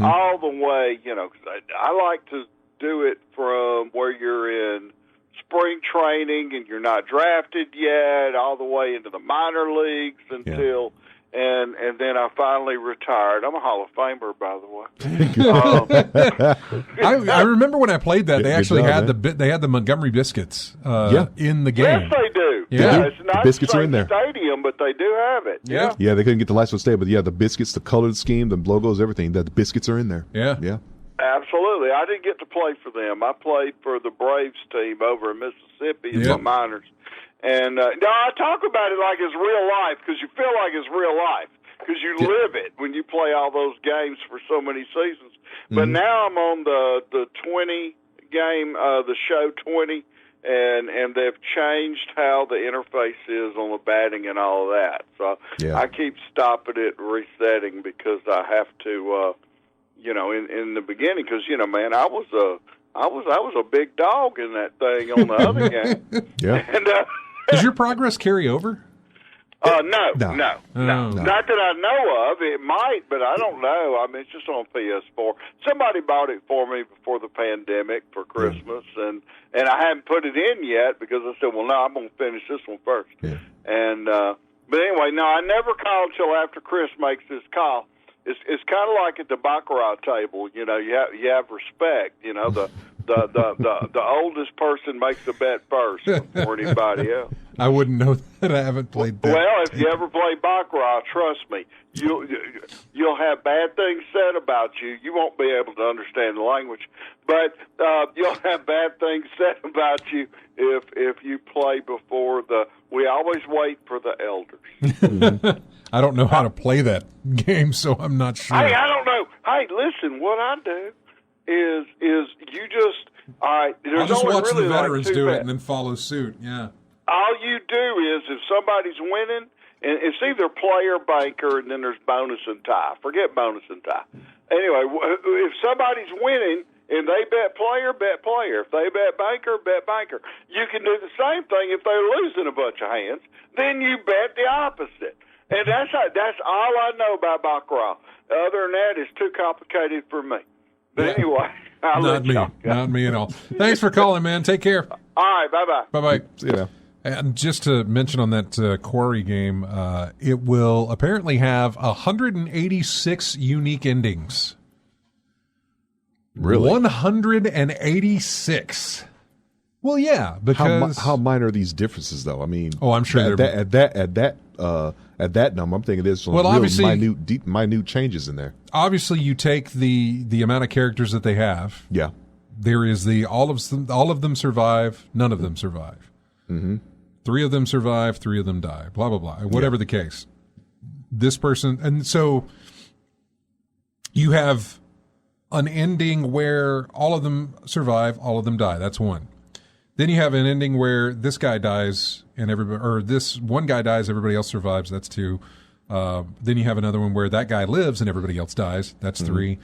Speaker 5: all the way. You know, 'cause I like to do it from where you're in spring training and you're not drafted yet, all the way into the minor leagues until. Yeah. And then I finally retired. I'm a Hall of Famer, by the
Speaker 2: way. I remember when I played that, they actually had the Montgomery Biscuits in the game.
Speaker 5: Yes, they do.
Speaker 2: Yeah,
Speaker 5: it's not
Speaker 1: the biscuits are in there.
Speaker 5: Stadium, but they do have it.
Speaker 2: Yeah,
Speaker 1: yeah. They couldn't get the license to stay, but the biscuits, the colored scheme, the logos, everything. The biscuits are in there.
Speaker 2: Yeah,
Speaker 1: yeah.
Speaker 5: Absolutely. I didn't get to play for them. I played for the Braves team over in Mississippi in the minors. And now I talk about it like it's real life because you feel like it's real life because you live it when you play all those games for so many seasons. But now I'm on the 20 game, the show 20, and they've changed how the interface is on the batting and all of that. So I keep stopping it, resetting because I have to, in the beginning because man, I was a big dog in that thing on the other game.
Speaker 1: Yeah.
Speaker 5: And,
Speaker 2: does your progress carry over?
Speaker 5: No. Not that I know of. It might, but I don't know. I mean, it's just on PS4. Somebody bought it for me before the pandemic for Christmas, and I hadn't put it in yet because I said, well, no, I'm going to finish this one first.
Speaker 1: Yeah.
Speaker 5: And but anyway, no, I never call until after Chris makes his call. It's kind of like at the baccarat table. You know, you have respect. You know, the oldest person makes the bet first before anybody else.
Speaker 2: I wouldn't know that. I haven't played that.
Speaker 5: Well, if you ever play baccarat, trust me, you'll have bad things said about you. You won't be able to understand the language, but you'll have bad things said about you if you play before the. We always wait for the elders.
Speaker 2: I don't know how to play that game, so I'm not sure.
Speaker 5: Hey, I don't know. Hey, listen, what I do is you just all right.
Speaker 2: I'll just watch
Speaker 5: really
Speaker 2: the veterans
Speaker 5: like
Speaker 2: do it and then follow suit. Yeah.
Speaker 5: All you do is if somebody's winning, and it's either player, banker, and then there's bonus and tie. Forget bonus and tie. Anyway, if somebody's winning and they bet player, bet player. If they bet banker, bet banker. You can do the same thing if they're losing a bunch of hands. Then you bet the opposite. And that's all I know about baccarat. Other than that, it's too complicated for me. But anyway,
Speaker 2: not me at all. Thanks for calling, man. Take care.
Speaker 5: All right, bye-bye.
Speaker 2: Bye-bye.
Speaker 1: See ya.
Speaker 2: And just to mention on that Quarry game, it will apparently have 186 unique endings.
Speaker 1: Really?
Speaker 2: 186. Well, yeah, because
Speaker 1: how minor are these differences, though? I mean,
Speaker 2: I'm sure
Speaker 1: at that number, I'm thinking there's some minute changes in there.
Speaker 2: Obviously, you take the amount of characters that they have.
Speaker 1: Yeah,
Speaker 2: there is all of them survive, none of them survive.
Speaker 1: Mm-hmm.
Speaker 2: 3 of them survive, 3 of them die. Blah blah blah. Whatever the case, this person, and so you have an ending where all of them survive, all of them die. That's one. Then you have an ending where this guy dies and this one guy dies, everybody else survives. That's 2. Then you have another one where that guy lives and everybody else dies. That's 3.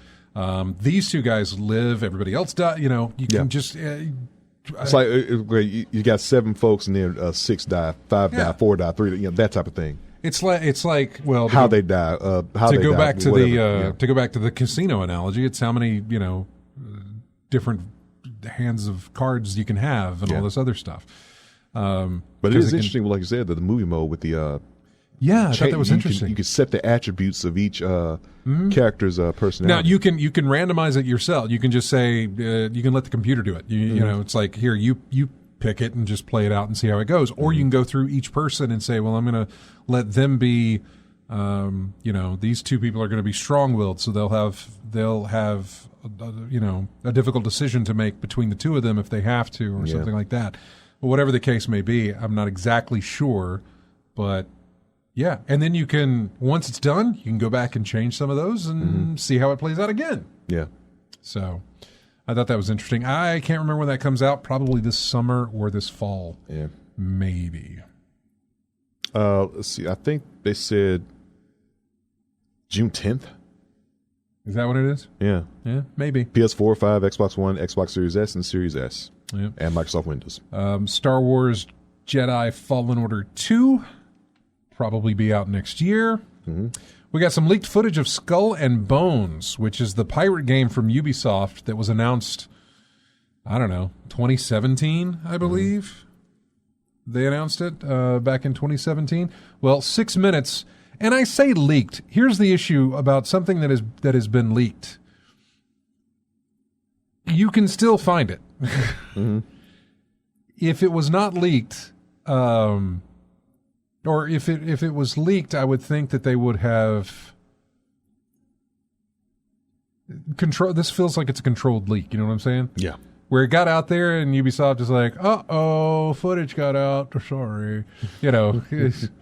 Speaker 2: These 2 guys live, everybody else dies. You know, you can just.
Speaker 1: It's like you got 7 folks and then 6 die, 5 die, 4 die, 3. That type of thing.
Speaker 2: It's like
Speaker 1: how they die. To
Speaker 2: go back to the casino analogy, it's how many different hands of cards you can have and all this other stuff.
Speaker 1: But it is interesting, like you said, that the movie mode with the
Speaker 2: I thought that was interesting.
Speaker 1: You can set the attributes of each character's personality.
Speaker 2: Now you can randomize it yourself. You can just say you can let the computer do it. You know, it's like here you pick it and just play it out and see how it goes. Or you can go through each person and say, well, I'm going to let them be. These 2 people are going to be strong-willed, so they'll have a difficult decision to make between the 2 of them if they have to, or something like that. But whatever the case may be, I'm not exactly sure, but yeah. And then you can, once it's done, you can go back and change some of those and see how it plays out again.
Speaker 1: Yeah.
Speaker 2: So I thought that was interesting. I can't remember when that comes out. Probably this summer or this fall.
Speaker 1: Yeah.
Speaker 2: Maybe.
Speaker 1: Let's see. I think they said June 10th.
Speaker 2: Is that what it is?
Speaker 1: Yeah.
Speaker 2: Yeah, maybe.
Speaker 1: PS4, 5, Xbox One, Xbox Series S, and Series S.
Speaker 2: Yeah.
Speaker 1: And Microsoft Windows.
Speaker 2: Star Wars Jedi Fallen Order 2, probably be out next year. We got some leaked footage of Skull and Bones, which is the pirate game from Ubisoft that was announced, I don't know, 2017, I believe. They announced it back in 2017. Well, 6 minutes, and I say leaked. Here's the issue about something that has been leaked. You can still find it. If it was not leaked, or if it was leaked, I would think that they would have control. This feels like it's a controlled leak. You know what I'm saying?
Speaker 1: Yeah.
Speaker 2: Where it got out there and Ubisoft is like, uh-oh, footage got out. Sorry. You know,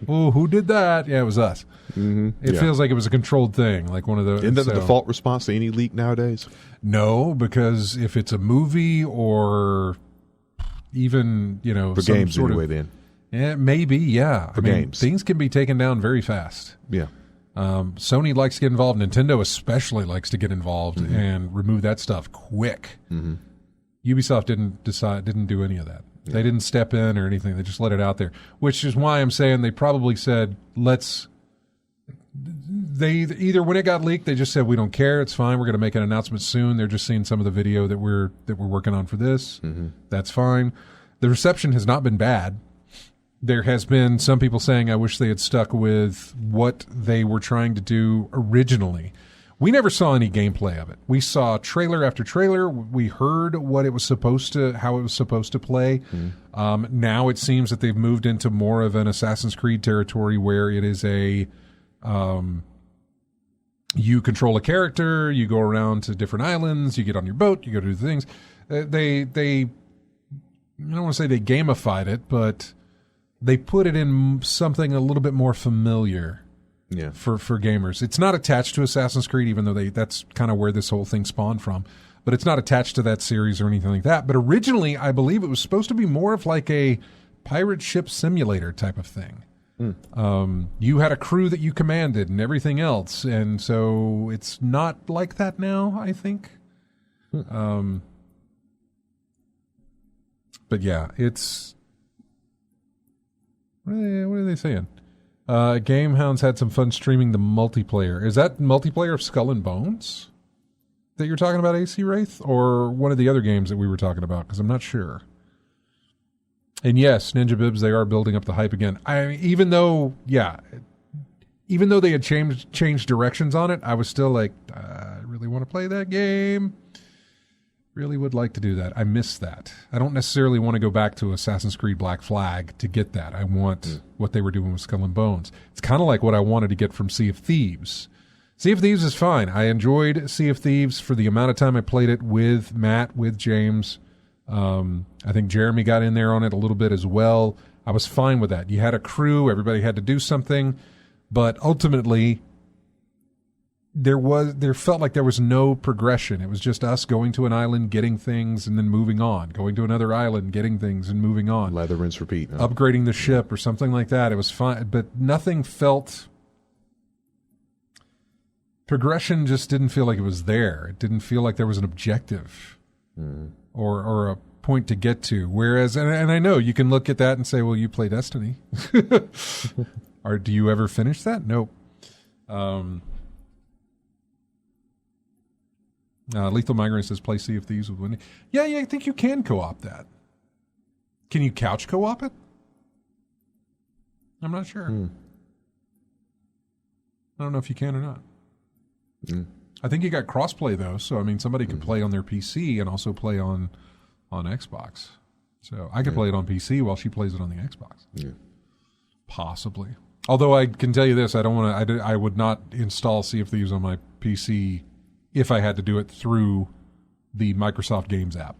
Speaker 2: oh, who did that? Yeah, it was us. It feels like it was a controlled thing, like one of those.
Speaker 1: Isn't that the default response to any leak nowadays?
Speaker 2: No, because if it's a movie or even, you know,
Speaker 1: For
Speaker 2: some
Speaker 1: games
Speaker 2: sort
Speaker 1: anyway,
Speaker 2: of,
Speaker 1: then.
Speaker 2: Yeah, maybe, yeah.
Speaker 1: For games.
Speaker 2: Things can be taken down very fast.
Speaker 1: Yeah.
Speaker 2: Sony likes to get involved. Nintendo especially likes to get involved and remove that stuff quick. Ubisoft didn't do any of that. Yeah. They didn't step in or anything. They just let it out there, which is why I'm saying they probably said, they either when it got leaked, they just said, we don't care. It's fine. We're going to make an announcement soon. They're just seeing some of the video that we're working on for this. That's fine. The reception has not been bad. There has been some people saying, I wish they had stuck with what they were trying to do originally. We never saw any gameplay of it. We saw trailer after trailer. We heard how it was supposed to play. Now it seems that they've moved into more of an Assassin's Creed territory where it is you control a character, you go around to different islands, you get on your boat, you go do things. They I don't want to say they gamified it, but they put it in something a little bit more familiar. Yeah, for gamers. It's not attached to Assassin's Creed, even though that's kind of where this whole thing spawned from. But it's not attached to that series or anything like that. But originally, I believe it was supposed to be more of like a pirate ship simulator type of thing. You had a crew that you commanded and everything else. And so it's not like that now, I think. But yeah, it's... What are they saying? Gamehounds had some fun streaming the multiplayer. Is that multiplayer of Skull and Bones that you're talking about, AC Wraith? Or one of the other games that we were talking about? Because I'm not sure. And yes, Ninja Bibs, they are building up the hype again. Even though they had changed directions on it, I was still like, I really want to play that game. Really would like to do that. I miss that. I don't necessarily want to go back to Assassin's Creed Black Flag to get that. I want what they were doing with Skull and Bones. It's kind of like what I wanted to get from Sea of Thieves. Sea of Thieves is fine. I enjoyed Sea of Thieves for the amount of time I played it with Matt, with James. I think Jeremy got in there on it a little bit as well. I was fine with that. You had a crew. Everybody had to do something. But ultimately... There felt like there was no progression. It was just us going to an island, getting things, and then moving on. Going to another island, getting things, and moving on.
Speaker 1: Lather, rinse, repeat.
Speaker 2: Huh? Upgrading the ship or something like that. It was fine, but nothing felt... Progression just didn't feel like it was there. It didn't feel like there was an objective or a point to get to. Whereas, and I know you can look at that and say, well, you play Destiny. Or do you ever finish that? Nope. Lethal Migrant says, play Sea of Thieves with Wendy. Yeah, I think you can co-op that. Can you couch co-op it? I'm not sure. I don't know if you can or not. I think you got crossplay, though. So, I mean, somebody could play on their PC and also play on Xbox. So, I could play it on PC while she plays it on the Xbox. Yeah. Possibly. Although I can tell you this, I would not install Sea of Thieves on my PC if I had to do it through the Microsoft Games app.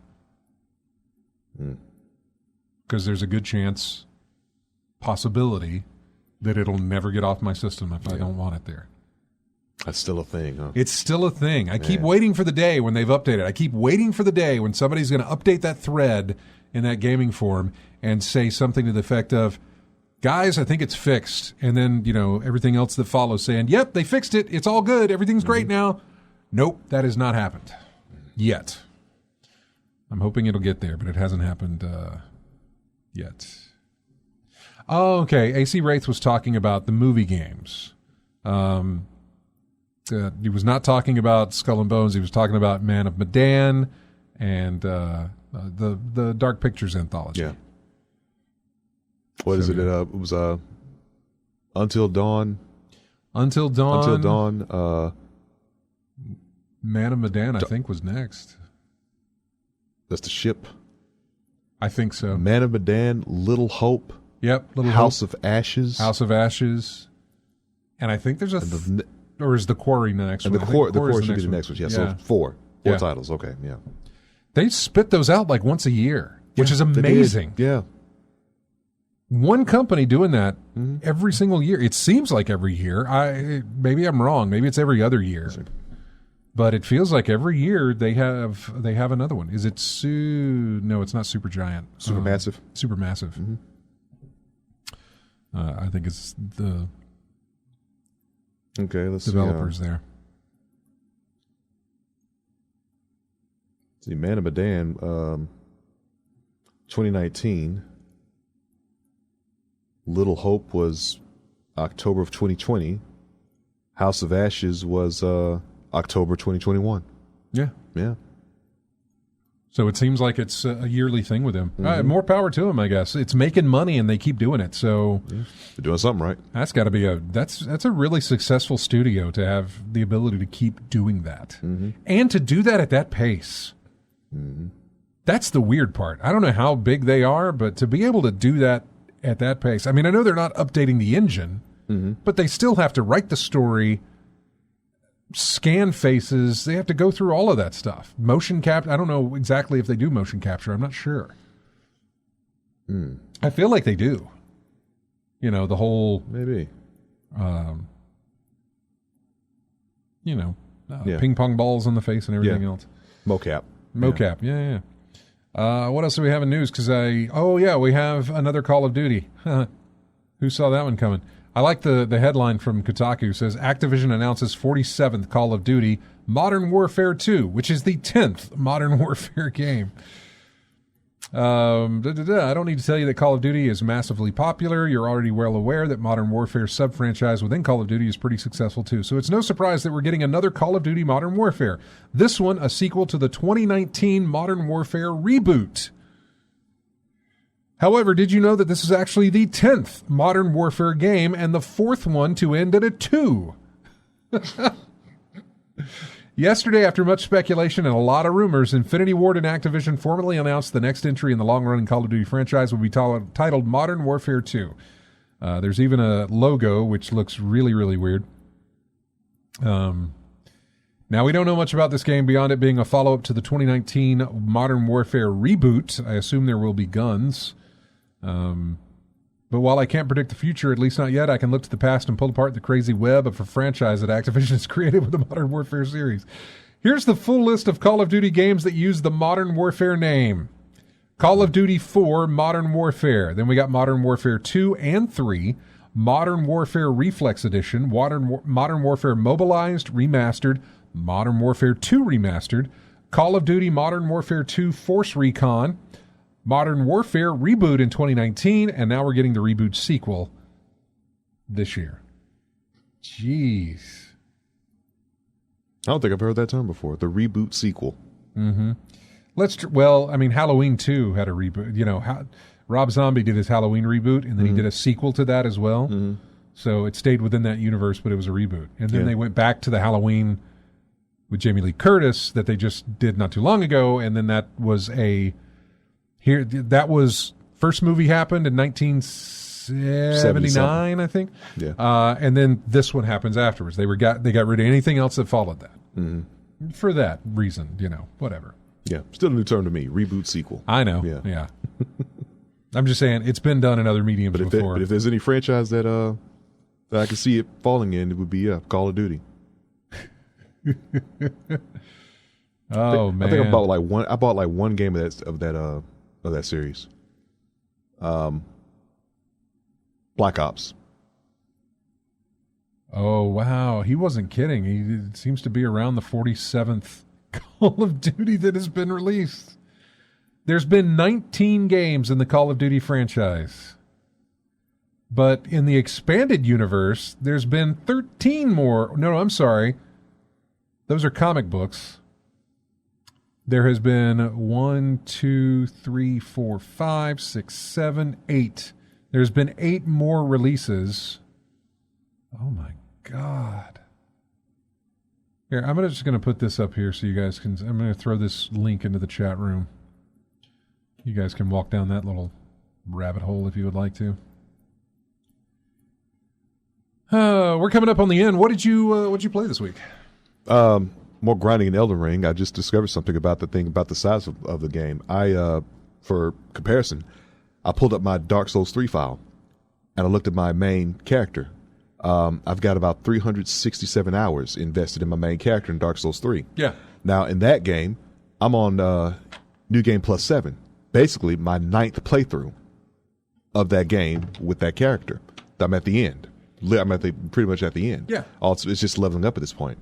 Speaker 2: Because there's a good possibility that it'll never get off my system if I don't want it there.
Speaker 1: That's still a thing, huh?
Speaker 2: It's still a thing. I keep waiting for the day when they've updated. I keep waiting for the day when somebody's going to update that thread in that gaming forum and say something to the effect of, guys, I think it's fixed. And then, everything else that follows saying, yep, they fixed it. It's all good. Everything's great now. Nope, that has not happened yet. I'm hoping it'll get there, but it hasn't happened yet. Oh, okay. AC Wraith was talking about the movie games. He was not talking about Skull and Bones. He was talking about Man of Medan and the Dark Pictures anthology.
Speaker 1: Yeah. What is it? It was Until Dawn.
Speaker 2: Until Dawn.
Speaker 1: Until Dawn.
Speaker 2: Man of Medan, I think, was next.
Speaker 1: That's the ship.
Speaker 2: I think so.
Speaker 1: Man of Medan, Little Hope.
Speaker 2: Yep. Little
Speaker 1: House
Speaker 2: Hope.
Speaker 1: of Ashes.
Speaker 2: House of Ashes. And I think there's or is the Quarry the next one?
Speaker 1: The Quarry should be the next one. Yeah, so four titles. Okay, yeah.
Speaker 2: They spit those out like once a year, which is amazing.
Speaker 1: Yeah.
Speaker 2: One company doing that every single year. It seems like every year. Maybe I'm wrong. Maybe it's every other year. But it feels like every year they have another one. Is it No, it's not Supergiant.
Speaker 1: Supermassive.
Speaker 2: Supermassive. Mm-hmm. I think it's the developers there.
Speaker 1: See, Man of Medan, 2019. Little Hope was October of 2020. House of Ashes was October 2021.
Speaker 2: Yeah.
Speaker 1: Yeah.
Speaker 2: So it seems like it's a yearly thing with them. More power to them, I guess. It's making money and they keep doing it. So
Speaker 1: they're doing something right.
Speaker 2: That's got to be that's a really successful studio to have the ability to keep doing that and to do that at that pace. That's the weird part. I don't know how big they are, but to be able to do that at that pace. I mean, I know they're not updating the engine, but they still have to write the story, scan faces. They have to go through all of that stuff. Motion capture. I don't know exactly if they do motion capture. I'm not sure. I feel like they do. You know, the whole
Speaker 1: maybe.
Speaker 2: Ping pong balls on the face and everything else.
Speaker 1: Mocap.
Speaker 2: Yeah. What else do we have in news? Because we have another Call of Duty. Who saw that one coming? I like the headline from Kotaku. Says Activision announces 47th Call of Duty Modern Warfare 2, which is the 10th Modern Warfare game. I don't need to tell you that Call of Duty is massively popular. You're already well aware that Modern Warfare sub-franchise within Call of Duty is pretty successful too. So it's no surprise that we're getting another Call of Duty Modern Warfare. This one, a sequel to the 2019 Modern Warfare reboot. However, did you know that this is actually the 10th Modern Warfare game and the 4th one to end at a 2? Yesterday, after much speculation and a lot of rumors, Infinity Ward and Activision formally announced the next entry in the long-running Call of Duty franchise will be titled Modern Warfare 2. There's even a logo, which looks really, really weird. Now, we don't know much about this game beyond it being a follow-up to the 2019 Modern Warfare reboot. I assume there will be guns. But while I can't predict the future, at least not yet, I can look to the past and pull apart the crazy web of a franchise that Activision has created with the Modern Warfare series. Here's the full list of Call of Duty games that use the Modern Warfare name. Call of Duty 4 Modern Warfare. Then we got Modern Warfare 2 and 3, Modern Warfare Reflex Edition, Modern Warfare Mobilized Remastered, Modern Warfare 2 Remastered, Call of Duty Modern Warfare 2 Force Recon, Modern Warfare Reboot in 2019, and now we're getting the reboot sequel this year. Jeez.
Speaker 1: I don't think I've heard that term before. The reboot sequel.
Speaker 2: Mm-hmm. Halloween 2 had a reboot. You know, Rob Zombie did his Halloween reboot, and then he did a sequel to that as well. Mm-hmm. So it stayed within that universe, but it was a reboot. And then they went back to the Halloween with Jamie Lee Curtis that they just did not too long ago, and then that was first movie happened in 1979, I think.
Speaker 1: Yeah.
Speaker 2: And then this one happens afterwards. They got rid of anything else that followed that.
Speaker 1: Mm-hmm.
Speaker 2: For that reason, whatever.
Speaker 1: Yeah, still a new term to me. Reboot sequel.
Speaker 2: I know. Yeah. I'm just saying it's been done in other mediums before.
Speaker 1: But if there's any franchise that I can see it falling in, it would be Call of Duty.
Speaker 2: Man!
Speaker 1: I think I bought one game of that series. Black Ops.
Speaker 2: Oh, wow. He wasn't kidding. He seems to be around the 47th Call of Duty that has been released. There's been 19 games in the Call of Duty franchise. But in the expanded universe, there's been 13 more. No, I'm sorry. Those are comic books. There has been 1, 2, 3, 4, 5, 6, 7, 8. There's been 8 more releases. Oh my God. Here, I'm just going to put this up here so you guys can... I'm going to throw this link into the chat room. You guys can walk down that little rabbit hole if you would like to. We're coming up on the end. What'd you play this week?
Speaker 1: More grinding in Elden Ring. I just discovered something about the size of the game. For comparison, I pulled up my Dark Souls 3 file, and I looked at my main character. I've got about 367 hours invested in my main character in Dark Souls 3.
Speaker 2: Yeah.
Speaker 1: Now, in that game, I'm on New Game Plus 7. Basically, my 9th playthrough of that game with that character. I'm at the end. Pretty much at the end.
Speaker 2: Yeah.
Speaker 1: It's just leveling up at this point.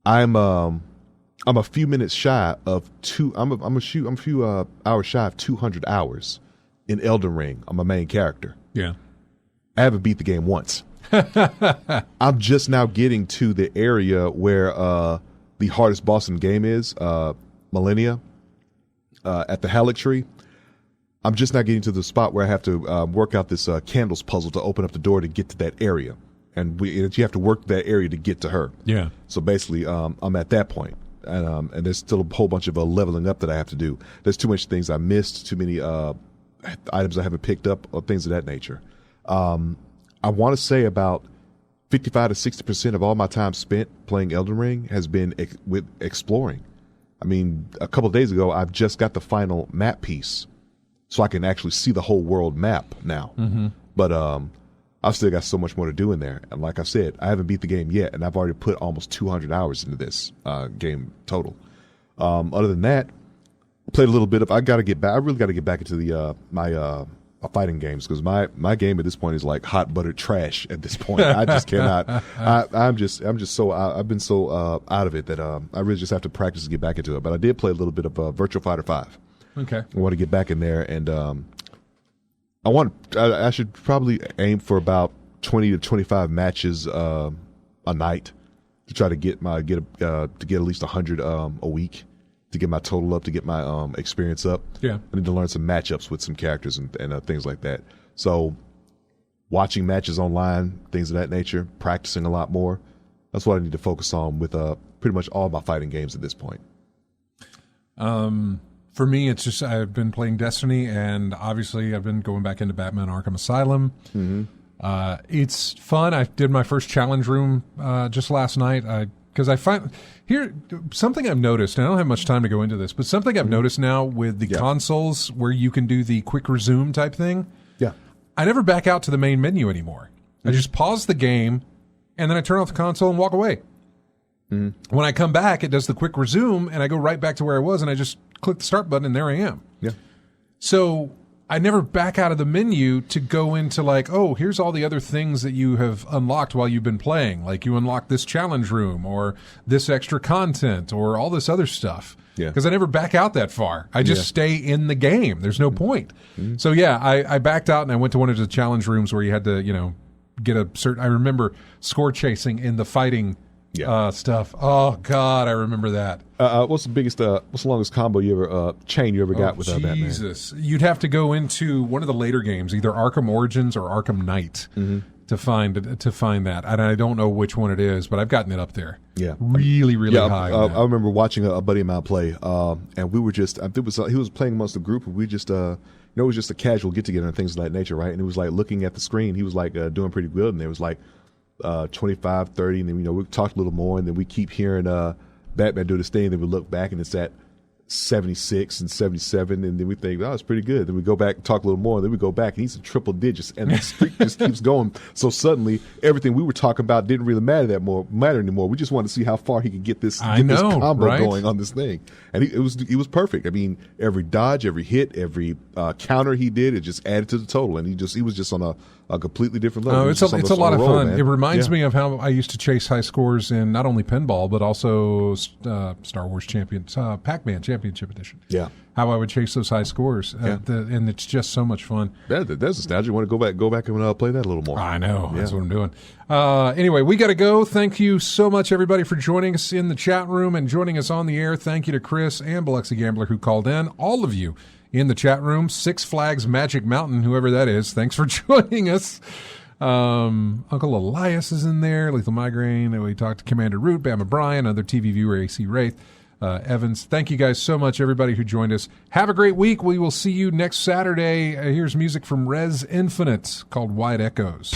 Speaker 1: I'm a few minutes shy of I'm a few hours shy of 200 hours in Elden Ring on my main character.
Speaker 2: Yeah.
Speaker 1: I haven't beat the game once. I'm just now getting to the area where the hardest boss in the game is, Millennia, at the Halleck Tree. I'm just now getting to the spot where I have to work out this candles puzzle to open up the door to get to that area. And you have to work that area to get to her.
Speaker 2: Yeah.
Speaker 1: So basically, I'm at that point. And there's still a whole bunch of leveling up that I have to do. There's too much things I missed, too many items I haven't picked up, or things of that nature. I want to say about 55 to 60% of all my time spent playing Elden Ring has been with exploring. I mean, a couple of days ago, I've just got the final map piece, so I can actually see the whole world map now. Mm-hmm. But I've still got so much more to do in there. And like I said, I haven't beat the game yet, and I've already put almost 200 hours into this game total. Other than that, played a little bit of. I really got to get back into the my fighting games, because my game at this point is like hot buttered trash at this point. I just cannot. I'm just so I've been so out of it that I really just have to practice to get back into it. But I did play a little bit of Virtua Fighter 5.
Speaker 2: Okay.
Speaker 1: I want to get back in there, and I should probably aim for about 20 to 25 matches a night to try to get at least 100 a week to get my total up, to get my experience up.
Speaker 2: Yeah.
Speaker 1: I need to learn some matchups with some characters and things like that. So watching matches online, things of that nature, practicing a lot more. That's what I need to focus on with pretty much all my fighting games at this point.
Speaker 2: For me, it's just I've been playing Destiny, and obviously I've been going back into Batman Arkham Asylum. Mm-hmm. It's fun. I did my first challenge room just last night because I find here something I've noticed, and I don't have much time to go into this, but something I've noticed now with the consoles where you can do the quick resume type thing.
Speaker 1: Yeah.
Speaker 2: I never back out to the main menu anymore. Mm-hmm. I just pause the game, and then I turn off the console and walk away. Mm-hmm. When I come back, it does the quick resume, and I go right back to where I was, and I just click the start button, and there I am.
Speaker 1: Yeah.
Speaker 2: So I never back out of the menu to go into like, oh, here's all the other things that you have unlocked while you've been playing. Like you unlock this challenge room or this extra content or all this other stuff.
Speaker 1: Yeah.
Speaker 2: Because I never back out that far. I just stay in the game. There's no point. Mm-hmm. So yeah, I backed out and I went to one of the challenge rooms where you had to, get a certain, I remember score chasing in the fighting stuff. Oh God, I remember that.
Speaker 1: What's the longest combo chain you ever got with Batman?
Speaker 2: Jesus, you'd have to go into one of the later games, either Arkham Origins or Arkham Knight, to find that. And I don't know which one it is, but I've gotten it up there.
Speaker 1: Yeah,
Speaker 2: really high.
Speaker 1: I remember watching a buddy of mine play, and we were just. He was playing amongst the group, and we just. It was just a casual get together and things of that nature, right? And it was like looking at the screen, he was like doing pretty good, and there was like 25, 30, and then we talked a little more, and then we keep hearing Batman do this thing, and then we look back, and it's at 76 and 77, and then we think, oh, it's pretty good. Then we go back and talk a little more, and then we go back and he's in triple digits, and the streak just keeps going. So suddenly, everything we were talking about didn't really matter anymore. We just wanted to see how far he could get this combo going on this thing, and he was perfect. I mean, every dodge, every hit, every counter he did, it just added to the total, and he was just on a completely different level.
Speaker 2: Oh, it's a lot of fun.
Speaker 1: Man.
Speaker 2: It reminds me of how I used to chase high scores in not only pinball but also Star Wars Pac-Man Championship Edition.
Speaker 1: Yeah,
Speaker 2: how I would chase those high scores, and it's just so much fun.
Speaker 1: That's nostalgia. I want to go back and play that a little more.
Speaker 2: I know. That's what I'm doing. Anyway, we got to go. Thank you so much, everybody, for joining us in the chat room and joining us on the air. Thank you to Chris and Biloxi Gambler who called in. All of you in the chat room. Six Flags Magic Mountain, whoever that is. Thanks for joining us. Uncle Elias is in there. Lethal Migraine. We talked to Commander Root, Bama Bryan, other TV viewer, AC Wraith. Evans. Thank you guys so much, everybody who joined us. Have a great week. We will see you next Saturday. Here's music from Res Infinite called Wide Echoes.